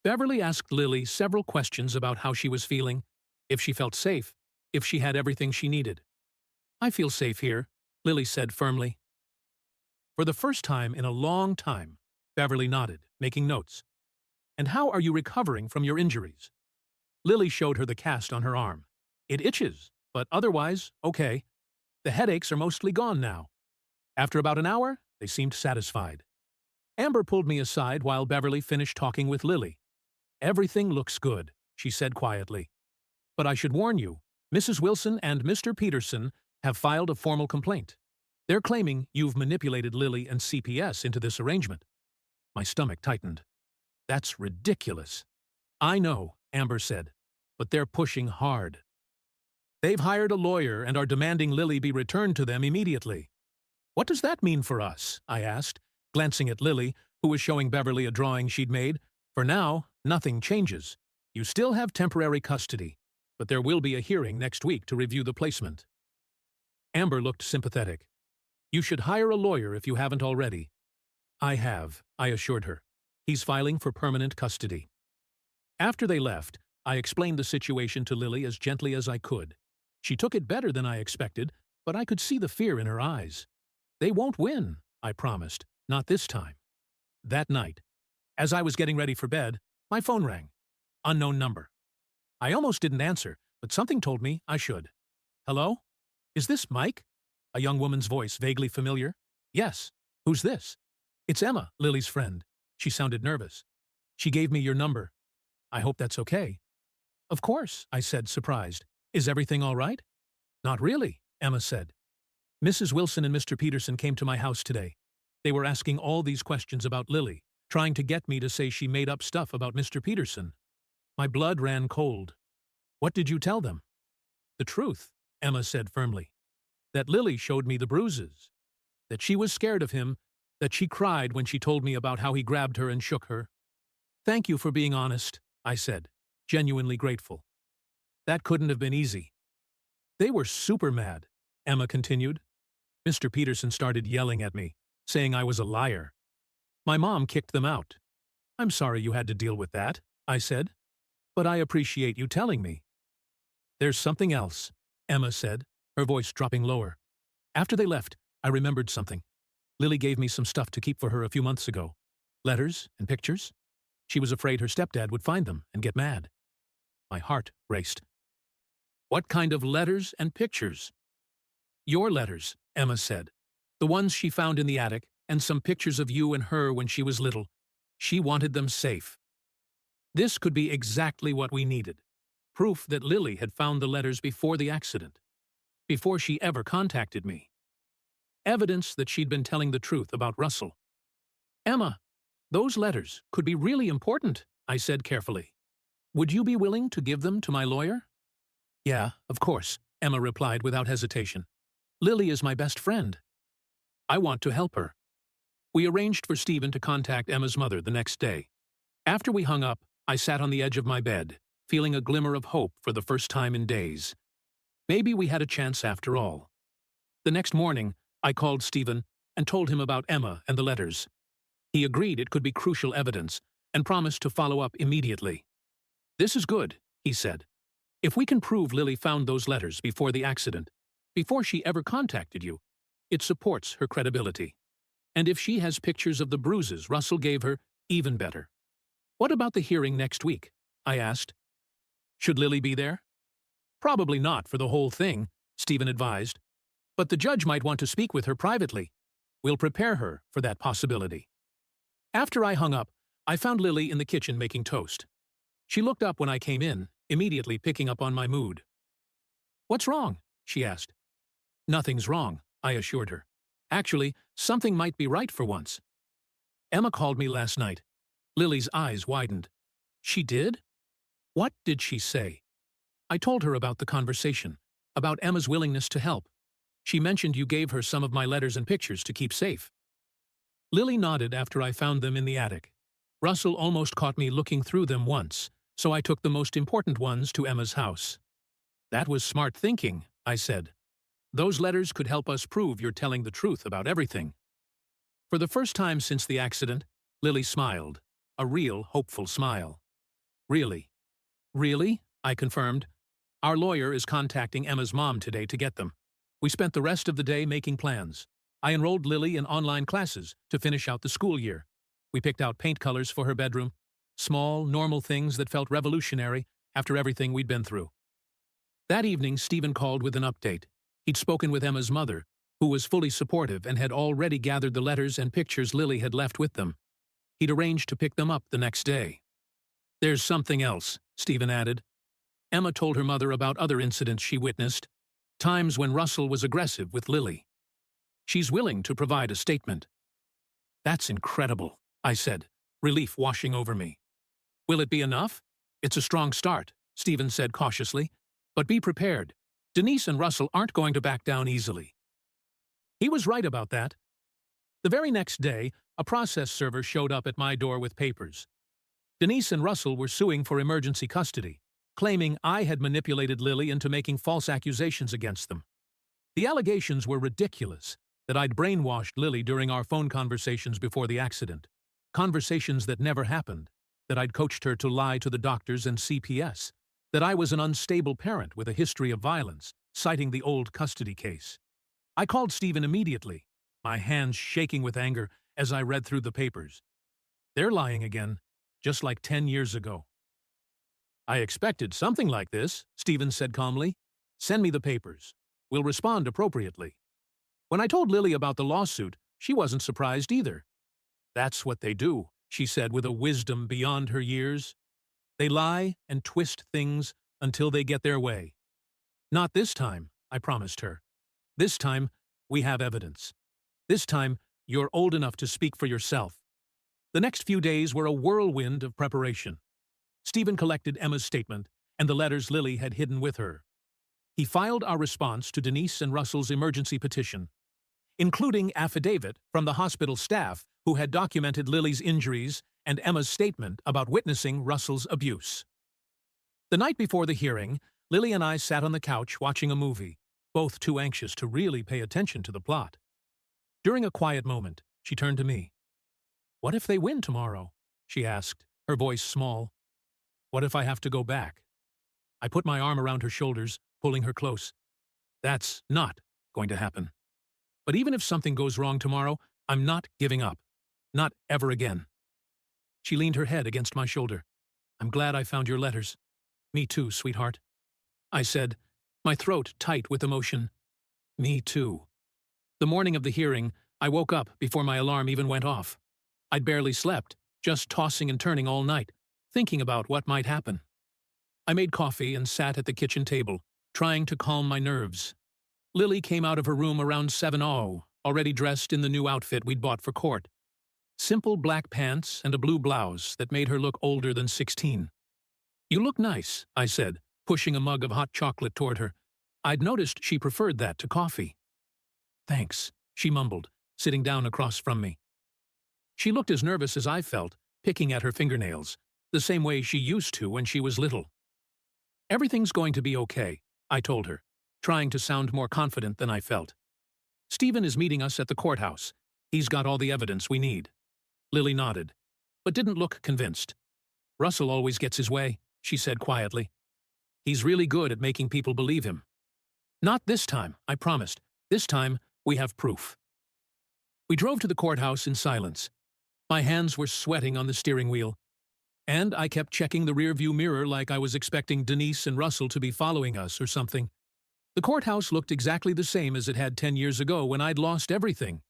Beverly asked Lily several questions about how she was feeling, if she felt safe, if she had everything she needed. I feel safe here, Lily said firmly. For the first time in a long time, Beverly nodded, making notes. And how are you recovering from your injuries? Lily showed her the cast on her arm. It itches, but otherwise, okay. The headaches are mostly gone now. After about an hour, they seemed satisfied. Amber pulled me aside while Beverly finished talking with Lily. Everything looks good, she said quietly. But I should warn you, Mrs. Wilson and Mr. Peterson have filed a formal complaint. They're claiming you've manipulated Lily and CPS into this arrangement. My stomach tightened. That's ridiculous. I know, Amber said, but they're pushing hard. They've hired a lawyer and are demanding Lily be returned to them immediately. What does that mean for us? I asked, glancing at Lily, who was showing Beverly a drawing she'd made. For now, nothing changes. You still have temporary custody, but there will be a hearing next week to review the placement. Amber looked sympathetic. You should hire a lawyer if you haven't already. I have, I assured her. He's filing for permanent custody. After they left, I explained the situation to Lily as gently as I could. She took it better than I expected, but I could see the fear in her eyes. They won't win, I promised, not this time. That night, as I was getting ready for bed, my phone rang. Unknown number. I almost didn't answer, but something told me I should. Hello? Is this Mike? A young woman's voice, vaguely familiar. Yes. Who's this? It's Emma, Lily's friend. She sounded nervous. She gave me your number. I hope that's okay. Of course, I said, surprised. Is everything all right? Not really, Emma said. Mrs. Wilson and Mr. Peterson came to my house today. They were asking all these questions about Lily, trying to get me to say she made up stuff about Mr. Peterson. My blood ran cold. What did you tell them? The truth, Emma said firmly. That Lily showed me the bruises. That she was scared of him. That she cried when she told me about how he grabbed her and shook her. Thank you for being honest, I said, genuinely grateful. That couldn't have been easy. They were super mad, Emma continued. Mr. Peterson started yelling at me, saying I was a liar. My mom kicked them out. I'm sorry you had to deal with that, I said. But I appreciate you telling me. There's something else, Emma said, her voice dropping lower. After they left, I remembered something. Lily gave me some stuff to keep for her a few months ago. Letters and pictures. She was afraid her stepdad would find them and get mad. My heart raced. What kind of letters and pictures? Your letters, Emma said. The ones she found in the attic, and some pictures of you and her when she was little. She wanted them safe. This could be exactly what we needed. Proof that Lily had found the letters before the accident. Before she ever contacted me. Evidence that she'd been telling the truth about Russell. Emma, those letters could be really important, I said carefully. Would you be willing to give them to my lawyer? Yeah, of course, Emma replied without hesitation. Lily is my best friend. I want to help her. We arranged for Stephen to contact Emma's mother the next day. After we hung up, I sat on the edge of my bed, feeling a glimmer of hope for the first time in days. Maybe we had a chance after all. The next morning, I called Stephen and told him about Emma and the letters. He agreed it could be crucial evidence and promised to follow up immediately. This is good, he said. If we can prove Lily found those letters before the accident, before she ever contacted you. It supports her credibility. And if she has pictures of the bruises Russell gave her, even better. What about the hearing next week? I asked. Should Lily be there? Probably not for the whole thing, Stephen advised. But the judge might want to speak with her privately. We'll prepare her for that possibility. After I hung up, I found Lily in the kitchen making toast. She looked up when I came in, immediately picking up on my mood. What's wrong? She asked. Nothing's wrong, I assured her. Actually, something might be right for once. Emma called me last night. Lily's eyes widened. She did? What did she say? I told her about the conversation, about Emma's willingness to help. She mentioned you gave her some of my letters and pictures to keep safe. Lily nodded after I found them in the attic. Russell almost caught me looking through them once, so I took the most important ones to Emma's house. That was smart thinking, I said. Those letters could help us prove you're telling the truth about everything. For the first time since the accident, Lily smiled, a real hopeful smile. Really? Really? I confirmed. Our lawyer is contacting Emma's mom today to get them. We spent the rest of the day making plans. I enrolled Lily in online classes to finish out the school year. We picked out paint colors for her bedroom, small, normal things that felt revolutionary after everything we'd been through. That evening, Stephen called with an update. He'd spoken with Emma's mother, who was fully supportive and had already gathered the letters and pictures Lily had left with them. He'd arranged to pick them up the next day. There's something else, Stephen added. Emma told her mother about other incidents she witnessed, times when Russell was aggressive with Lily. She's willing to provide a statement. That's incredible, I said, relief washing over me. Will it be enough? It's a strong start, Stephen said cautiously, but be prepared. Denise and Russell aren't going to back down easily. He was right about that. The very next day, a process server showed up at my door with papers. Denise and Russell were suing for emergency custody, claiming I had manipulated Lily into making false accusations against them. The allegations were ridiculous, that I'd brainwashed Lily during our phone conversations before the accident, conversations that never happened, that I'd coached her to lie to the doctors and CPS, that I was an unstable parent with a history of violence, citing the old custody case. I called Stephen immediately, my hands shaking with anger as I read through the papers. They're lying again, just like 10 years ago. I expected something like this, Stephen said calmly. Send me the papers. We'll respond appropriately. When I told Lily about the lawsuit, she wasn't surprised either. That's what they do, she said with a wisdom beyond her years. They lie and twist things until they get their way. Not this time, I promised her. This time, we have evidence. This time, you're old enough to speak for yourself. The next few days were a whirlwind of preparation. Stephen collected Emma's statement and the letters Lily had hidden with her. He filed our response to Denise and Russell's emergency petition, including affidavit from the hospital staff who had documented Lily's injuries and Emma's statement about witnessing Russell's abuse. The night before the hearing, Lily and I sat on the couch watching a movie, both too anxious to really pay attention to the plot. During a quiet moment, she turned to me. What if they win tomorrow? She asked, her voice small. What if I have to go back? I put my arm around her shoulders, pulling her close. That's not going to happen. But even if something goes wrong tomorrow, I'm not giving up. Not ever again. She leaned her head against my shoulder. I'm glad I found your letters. Me too, sweetheart. I said, my throat tight with emotion. Me too. The morning of the hearing, I woke up before my alarm even went off. I'd barely slept, just tossing and turning all night, thinking about what might happen. I made coffee and sat at the kitchen table, trying to calm my nerves. Lily came out of her room around 7:00, already dressed in the new outfit we'd bought for court. Simple black pants and a blue blouse that made her look older than 16. You look nice, I said, pushing a mug of hot chocolate toward her. I'd noticed she preferred that to coffee. Thanks, she mumbled, sitting down across from me. She looked as nervous as I felt, picking at her fingernails, the same way she used to when she was little. Everything's going to be okay, I told her, trying to sound more confident than I felt. Stephen is meeting us at the courthouse. He's got all the evidence we need. Lily nodded, but didn't look convinced. Russell always gets his way, she said quietly. He's really good at making people believe him. Not this time, I promised. This time, we have proof. We drove to the courthouse in silence. My hands were sweating on the steering wheel, and I kept checking the rearview mirror like I was expecting Denise and Russell to be following us or something. The courthouse looked exactly the same as it had 10 years ago when I'd lost everything.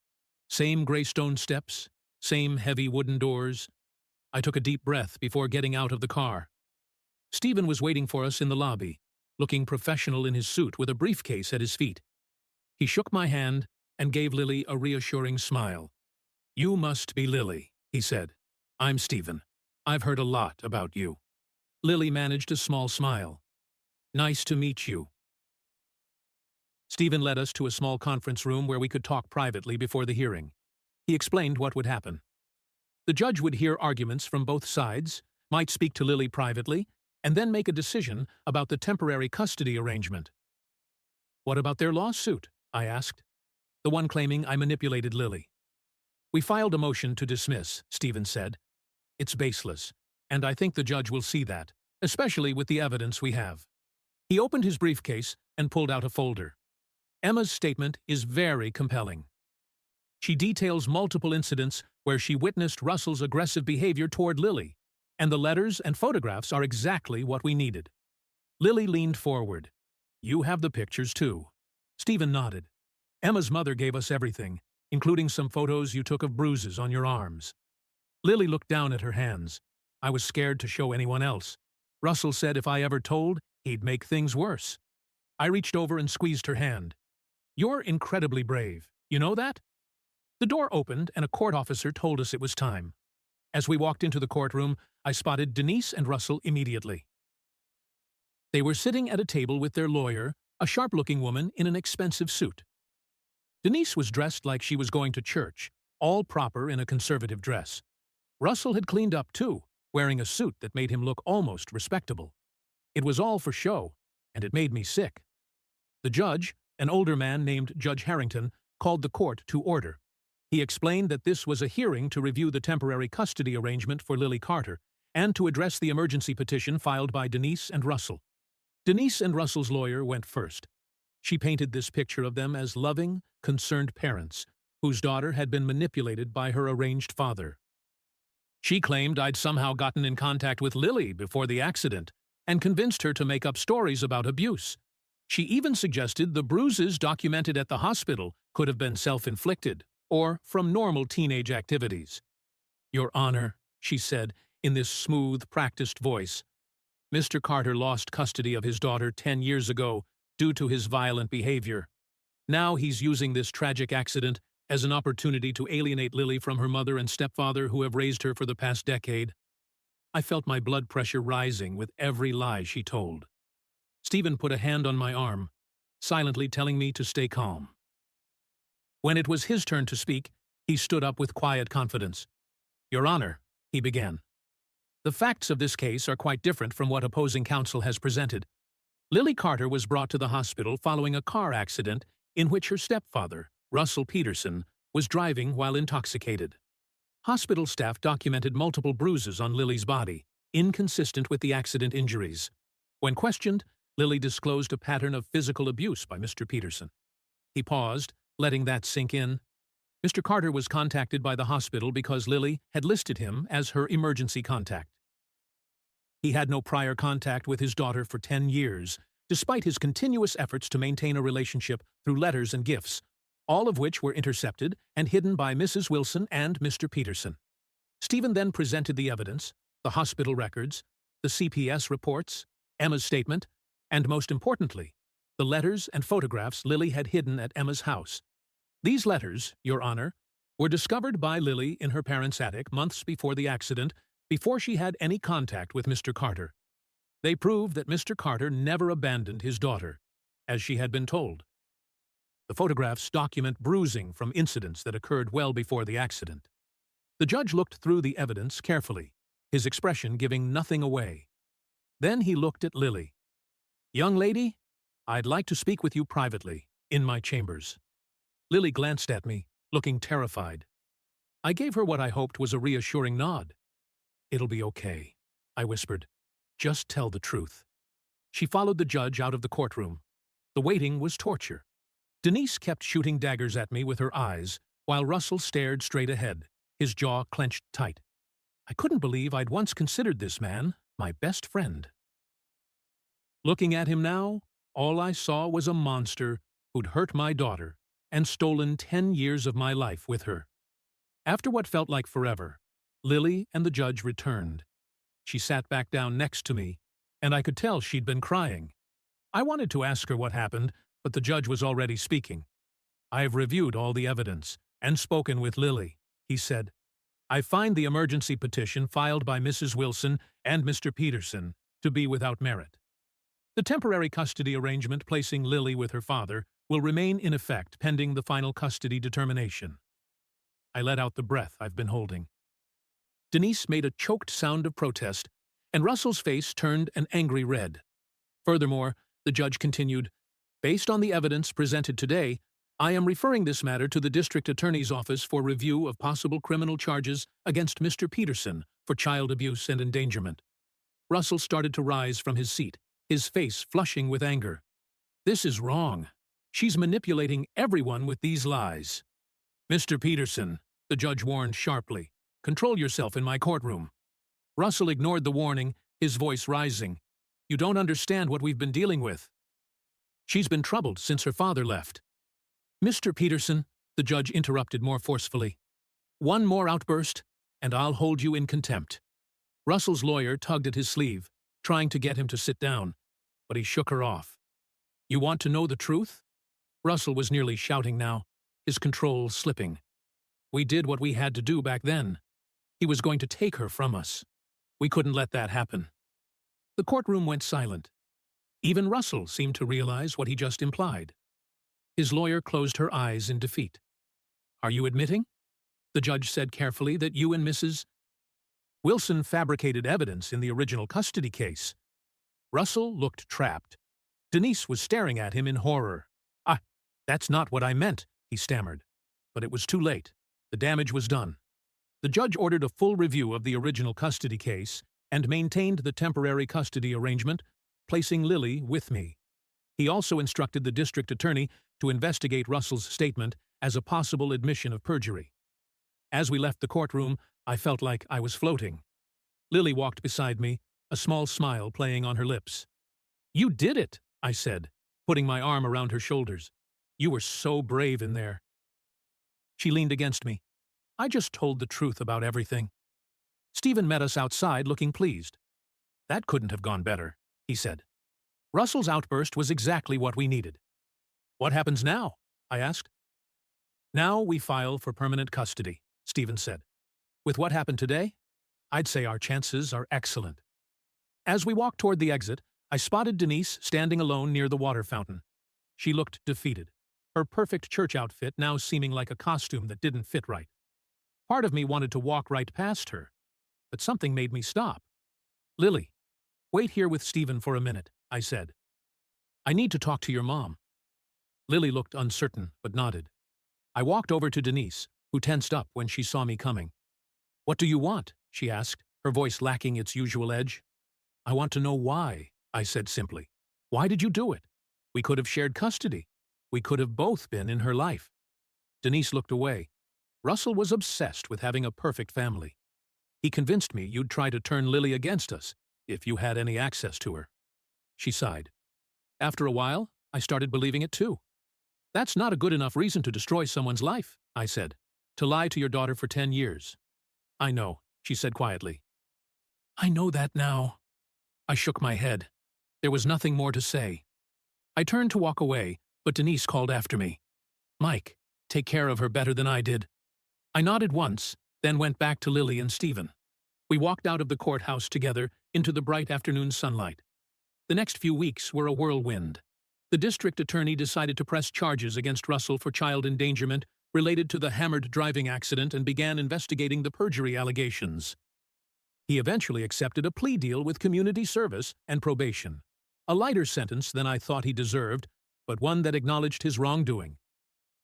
Same gray stone steps, same heavy wooden doors. I took a deep breath before getting out of the car. Stephen was waiting for us in the lobby, looking professional in his suit with a briefcase at his feet. He shook my hand and gave Lily a reassuring smile. "You must be Lily," he said. "I'm Stephen. I've heard a lot about you." Lily managed a small smile. "Nice to meet you." Stephen led us to a small conference room where we could talk privately before the hearing. He explained what would happen. The judge would hear arguments from both sides, might speak to Lily privately, and then make a decision about the temporary custody arrangement. "What about their lawsuit?" I asked. "The one claiming I manipulated Lily." "We filed a motion to dismiss," Stephen said. "It's baseless, and I think the judge will see that, especially with the evidence we have." He opened his briefcase and pulled out a folder. Emma's statement is very compelling. She details multiple incidents where she witnessed Russell's aggressive behavior toward Lily, and the letters and photographs are exactly what we needed. Lily leaned forward. "You have the pictures, too." Stephen nodded. "Emma's mother gave us everything, including some photos you took of bruises on your arms." Lily looked down at her hands. I was scared to show anyone else. Russell said if I ever told, he'd make things worse. I reached over and squeezed her hand. "You're incredibly brave. You know that?" The door opened and a court officer told us it was time. As we walked into the courtroom, I spotted Denise and Russell immediately. They were sitting at a table with their lawyer, a sharp-looking woman in an expensive suit. Denise was dressed like she was going to church, all proper in a conservative dress. Russell had cleaned up too, wearing a suit that made him look almost respectable. It was all for show, and it made me sick. The judge, an older man named Judge Harrington, called the court to order. He explained that this was a hearing to review the temporary custody arrangement for Lily Carter and to address the emergency petition filed by Denise and Russell. Denise and Russell's lawyer went first. She painted this picture of them as loving, concerned parents whose daughter had been manipulated by her arranged father. She claimed I'd somehow gotten in contact with Lily before the accident and convinced her to make up stories about abuse. She even suggested the bruises documented at the hospital could have been self-inflicted or from normal teenage activities. "Your Honor," she said in this smooth, practiced voice, "Mr. Carter lost custody of his daughter 10 years ago due to his violent behavior. Now he's using this tragic accident as an opportunity to alienate Lily from her mother and stepfather who have raised her for the past decade." I felt my blood pressure rising with every lie she told. Stephen put a hand on my arm, silently telling me to stay calm. When it was his turn to speak, he stood up with quiet confidence. "Your Honor," he began, "the facts of this case are quite different from what opposing counsel has presented. Lily Carter was brought to the hospital following a car accident in which her stepfather, Russell Peterson, was driving while intoxicated. Hospital staff documented multiple bruises on Lily's body, inconsistent with the accident injuries. When questioned, Lily disclosed a pattern of physical abuse by Mr. Peterson. He paused, letting that sink in. Mr. Carter was contacted by the hospital because Lily had listed him as her emergency contact. He had no prior contact with his daughter for 10 years, despite his continuous efforts to maintain a relationship through letters and gifts, all of which were intercepted and hidden by Mrs. Wilson and Mr. Peterson. Stephen then presented the evidence, the hospital records, the CPS reports, Emma's statement, and most importantly, the letters and photographs Lily had hidden at Emma's house. These letters, Your Honor, were discovered by Lily in her parents' attic months before the accident, before she had any contact with Mr. Carter. They prove that Mr. Carter never abandoned his daughter, as she had been told. The photographs document bruising from incidents that occurred well before the accident. The judge looked through the evidence carefully, his expression giving nothing away. Then he looked at Lily. "Young lady, I'd like to speak with you privately, in my chambers." Lily glanced at me, looking terrified. I gave her what I hoped was a reassuring nod. "It'll be okay," I whispered. "Just tell the truth." She followed the judge out of the courtroom. The waiting was torture. Denise kept shooting daggers at me with her eyes, while Russell stared straight ahead, his jaw clenched tight. I couldn't believe I'd once considered this man my best friend. Looking at him now, all I saw was a monster who'd hurt my daughter and stolen 10 years of my life with her. After what felt like forever, Lily and the judge returned. She sat back down next to me, and I could tell she'd been crying. I wanted to ask her what happened, but the judge was already speaking. "I've reviewed all the evidence and spoken with Lily," he said. "I find the emergency petition filed by Mrs. Wilson and Mr. Peterson to be without merit. The temporary custody arrangement placing Lily with her father will remain in effect pending the final custody determination." I let out the breath I've been holding. Denise made a choked sound of protest, and Russell's face turned an angry red. Furthermore, the judge continued, "Based on the evidence presented today, I am referring this matter to the district attorney's office for review of possible criminal charges against Mr. Peterson for child abuse and endangerment." Russell started to rise from his seat, his face flushing with anger. "This is wrong. She's manipulating everyone with these lies." "Mr. Peterson," the judge warned sharply, "control yourself in my courtroom." Russell ignored the warning, his voice rising. "You don't understand what we've been dealing with. She's been troubled since her father left." "Mr. Peterson," the judge interrupted more forcefully, "one more outburst, and I'll hold you in contempt." Russell's lawyer tugged at his sleeve, trying to get him to sit down, but he shook her off. "You want to know the truth?" Russell was nearly shouting now, his control slipping. "We did what we had to do back then. He was going to take her from us. We couldn't let that happen." The courtroom went silent. Even Russell seemed to realize what he just implied. His lawyer closed her eyes in defeat. "Are you admitting?" The judge said carefully that you and Mrs. Wilson fabricated evidence in the original custody case. Russell looked trapped. Denise was staring at him in horror. That's not what I meant," he stammered. But it was too late. The damage was done. The judge ordered a full review of the original custody case and maintained the temporary custody arrangement, placing Lily with me. He also instructed the district attorney to investigate Russell's statement as a possible admission of perjury. As we left the courtroom, I felt like I was floating. Lily walked beside me, a small smile playing on her lips. "You did it," I said, putting my arm around her shoulders. "You were so brave in there." She leaned against me. "I just told the truth about everything." Stephen met us outside looking pleased. "That couldn't have gone better," he said. Russell's outburst was exactly what we needed. "What happens now?" I asked. "Now we file for permanent custody," Stephen said. "With what happened today, I'd say our chances are excellent." As we walked toward the exit, I spotted Denise standing alone near the water fountain. She looked defeated, her perfect church outfit now seeming like a costume that didn't fit right. Part of me wanted to walk right past her, but something made me stop. "Lily, wait here with Stephen for a minute," I said. "I need to talk to your mom." Lily looked uncertain, but nodded. I walked over to Denise, who tensed up when she saw me coming. "What do you want?" she asked, her voice lacking its usual edge. "I want to know why," I said simply. "Why did you do it? We could have shared custody. We could have both been in her life." Denise looked away. Russell was obsessed with having a perfect family. "He convinced me you'd try to turn Lily against us, if you had any access to her." She sighed. "After a while, I started believing it too." "That's not a good enough reason to destroy someone's life," I said. "To lie to your daughter for 10 years. "I know," she said quietly. "I know that now." I shook my head. There was nothing more to say. I turned to walk away, but Denise called after me. "Mike, take care of her better than I did." I nodded once, then went back to Lily and Stephen. We walked out of the courthouse together into the bright afternoon sunlight. The next few weeks were a whirlwind. The district attorney decided to press charges against Russell for child endangerment related to the hammered driving accident and began investigating the perjury allegations. He eventually accepted a plea deal with community service and probation, a lighter sentence than I thought he deserved, but one that acknowledged his wrongdoing.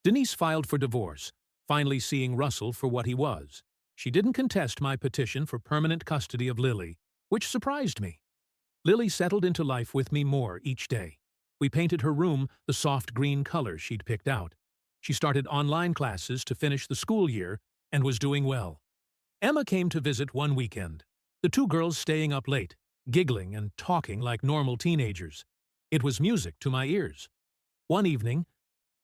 Denise filed for divorce, finally seeing Russell for what he was. She didn't contest my petition for permanent custody of Lily, which surprised me. Lily settled into life with me more each day. We painted her room the soft green color she'd picked out. She started online classes to finish the school year and was doing well. Emma came to visit one weekend, the two girls staying up late, giggling and talking like normal teenagers. It was music to my ears. One evening,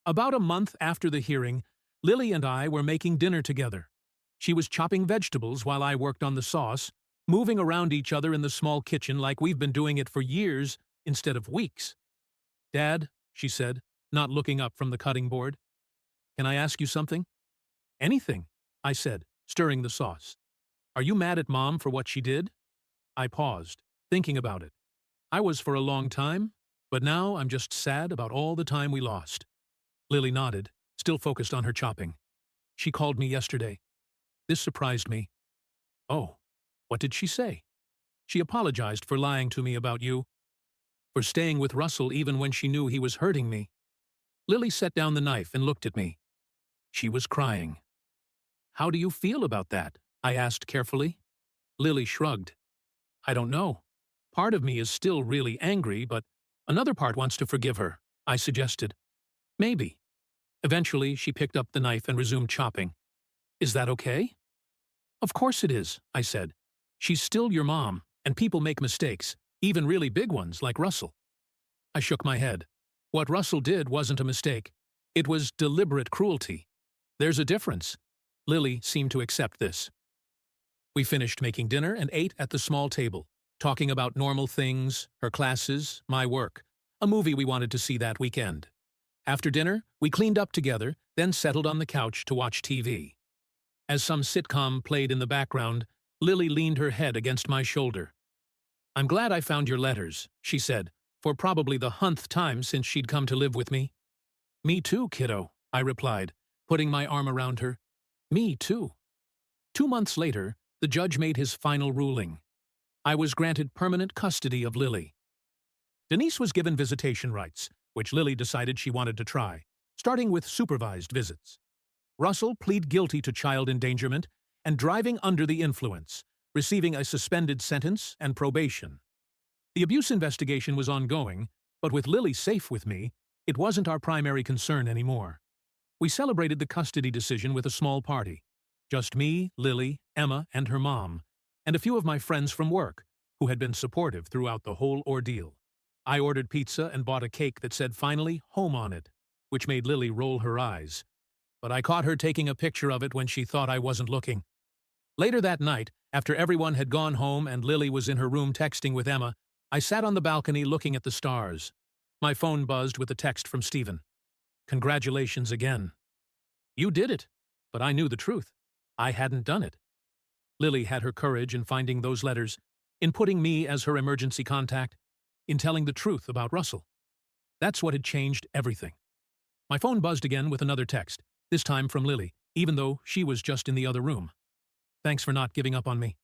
about a month after the hearing, Lily and I were making dinner together. She was chopping vegetables while I worked on the sauce, moving around each other in the small kitchen like we've been doing it for years instead of weeks. "Dad," she said, not looking up from the cutting board, "can I ask you something?" "Anything," I said, stirring the sauce. "Are you mad at Mom for what she did?" I paused, thinking about it. I was for a long time, but now I'm just sad about all the time we lost. Lily nodded, still focused on her chopping. "She called me yesterday. This surprised me." "Oh, what did she say?" "She apologized for lying to me about you, for staying with Russell even when she knew he was hurting me." Lily set down the knife and looked at me. She was crying. "How do you feel about that?" I asked carefully. Lily shrugged. "I don't know. Part of me is still really angry, but another part wants to forgive her," I suggested. "Maybe." Eventually, she picked up the knife and resumed chopping. "Is that okay?" "Of course it is," I said. "She's still your mom, and people make mistakes, even really big ones like Russell." I shook my head. What Russell did wasn't a mistake. It was deliberate cruelty. There's a difference. Lily seemed to accept this. We finished making dinner and ate at the small table, talking about normal things, her classes, my work, a movie we wanted to see that weekend. After dinner, we cleaned up together, then settled on the couch to watch TV. As some sitcom played in the background, Lily leaned her head against my shoulder. "I'm glad I found your letters," she said, for probably the 100th time since she'd come to live with me. "Me too, kiddo," I replied, putting my arm around her. "Me too." 2 months later, the judge made his final ruling. I was granted permanent custody of Lily. Denise was given visitation rights, which Lily decided she wanted to try, starting with supervised visits. Russell pleaded guilty to child endangerment and driving under the influence, receiving a suspended sentence and probation. The abuse investigation was ongoing, but with Lily safe with me, it wasn't our primary concern anymore. We celebrated the custody decision with a small party. Just me, Lily, Emma, and her mom, and a few of my friends from work, who had been supportive throughout the whole ordeal. I ordered pizza and bought a cake that said finally home on it, which made Lily roll her eyes. But I caught her taking a picture of it when she thought I wasn't looking. Later that night, after everyone had gone home and Lily was in her room texting with Emma, I sat on the balcony looking at the stars. My phone buzzed with a text from Stephen. "Congratulations again." "You did it," but I knew the truth. I hadn't done it. Lily had her courage in finding those letters, in putting me as her emergency contact, in telling the truth about Russell. That's what had changed everything. My phone buzzed again with another text, this time from Lily, even though she was just in the other room. "Thanks for not giving up on me."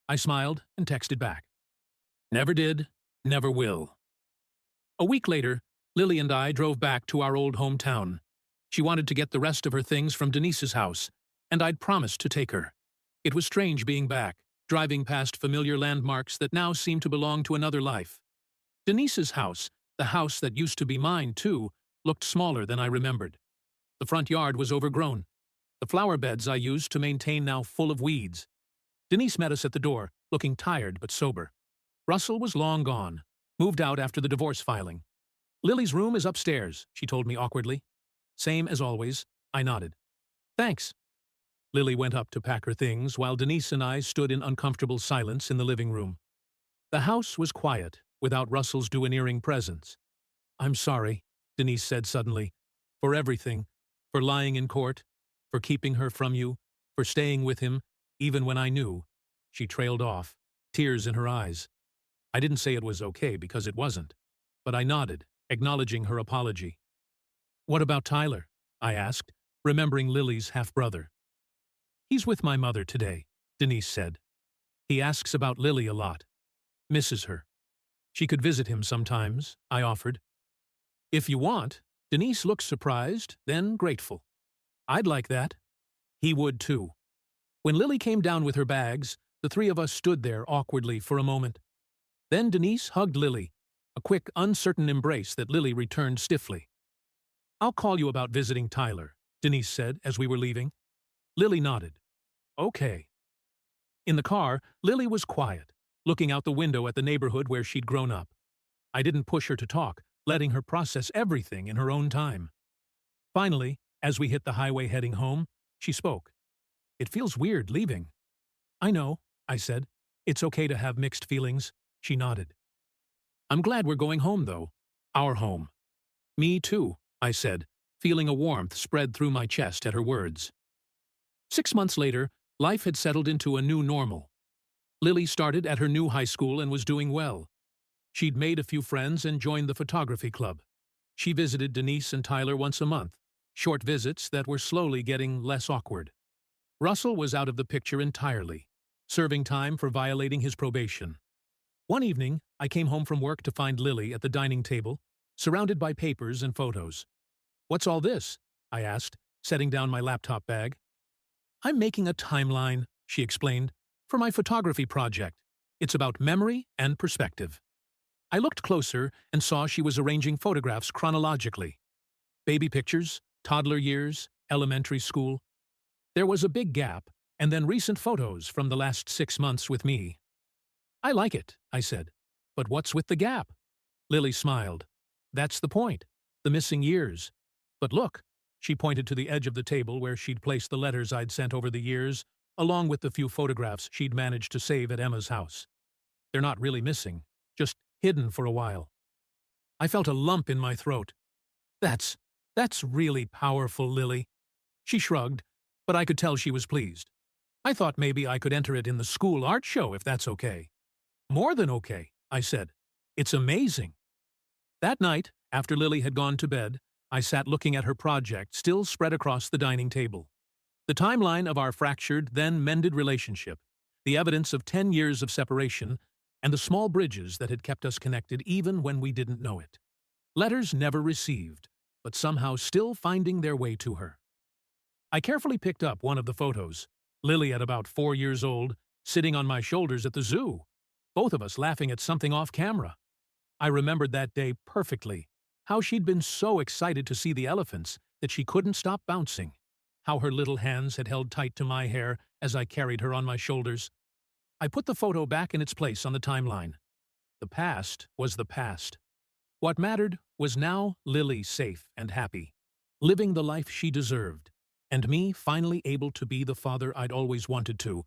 I smiled and texted back. "Never did, never will." A week later, Lily and I drove back to our old hometown. She wanted to get the rest of her things from Denise's house, and I'd promised to take her. It was strange being back, driving past familiar landmarks that now seemed to belong to another life. Denise's house, the house that used to be mine too, looked smaller than I remembered. The front yard was overgrown. The flower beds I used to maintain now full of weeds. Denise met us at the door, looking tired but sober. Russell was long gone, moved out after the divorce filing. "Lily's room is upstairs," she told me awkwardly. "Same as always," I nodded. "Thanks." Lily went up to pack her things while Denise and I stood in uncomfortable silence in the living room. The house was quiet, without Russell's domineering presence. "I'm sorry," Denise said suddenly, "for everything, for lying in court, for keeping her from you, for staying with him, even when I knew." She trailed off, tears in her eyes. I didn't say it was okay because it wasn't, but I nodded, acknowledging her apology. "What about Tyler?" I asked, remembering Lily's half-brother. "He's with my mother today," Denise said. "He asks about Lily a lot. Misses her. She could visit him sometimes," I offered. "If you want." Denise looked surprised, then grateful. "I'd like that." He would too. When Lily came down with her bags, the three of us stood there awkwardly for a moment. Then Denise hugged Lily, a a quick, uncertain embrace that Lily returned stiffly. "I'll call you about visiting Tyler," Denise said as we were leaving. Lily nodded. "Okay." In the car, Lily was quiet, looking out the window at the neighborhood where she'd grown up. I didn't push her to talk, letting her process everything in her own time. Finally, as we hit the highway heading home, she spoke. "It feels weird leaving." "I know," I said. "It's okay to have mixed feelings." She nodded. "I'm glad we're going home, though. Our home." "Me too," I said, feeling a warmth spread through my chest at her words. 6 months later, life had settled into a new normal. Lily started at her new high school and was doing well. She'd made a few friends and joined the photography club. She visited Denise and Tyler once a month, short visits that were slowly getting less awkward. Russell was out of the picture entirely, serving time for violating his probation. One evening, I came home from work to find Lily at the dining table, surrounded by papers and photos. "What's all this?" I asked, setting down my laptop bag. "I'm making a timeline," she explained, "for my photography project. It's about memory and perspective." I looked closer and saw she was arranging photographs chronologically. Baby pictures, toddler years, elementary school. There was a big gap, and then recent photos from the last 6 months with me. "I like it," I said. "But what's with the gap?" Lily smiled. "That's the point. The missing years. But look," she pointed to the edge of the table where she'd placed the letters I'd sent over the years, along with the few photographs she'd managed to save at Emma's house. "They're not really missing, just hidden for a while." I felt a lump in my throat. That's really powerful, Lily." She shrugged, but I could tell she was pleased. "I thought maybe I could enter it in the school art show if that's okay." "More than okay," I said. "It's amazing." That night, after Lily had gone to bed, I sat looking at her project still spread across the dining table. The timeline of our fractured, then mended relationship, the evidence of 10 years of separation, and the small bridges that had kept us connected even when we didn't know it. Letters never received, but somehow still finding their way to her. I carefully picked up one of the photos, Lily at about 4 years old, sitting on my shoulders at the zoo, both of us laughing at something off camera. I remembered that day perfectly, how she'd been so excited to see the elephants that she couldn't stop bouncing, how her little hands had held tight to my hair as I carried her on my shoulders. I put the photo back in its place on the timeline. The past was the past. What mattered was now Lily safe and happy, living the life she deserved, and me finally able to be the father I'd always wanted to,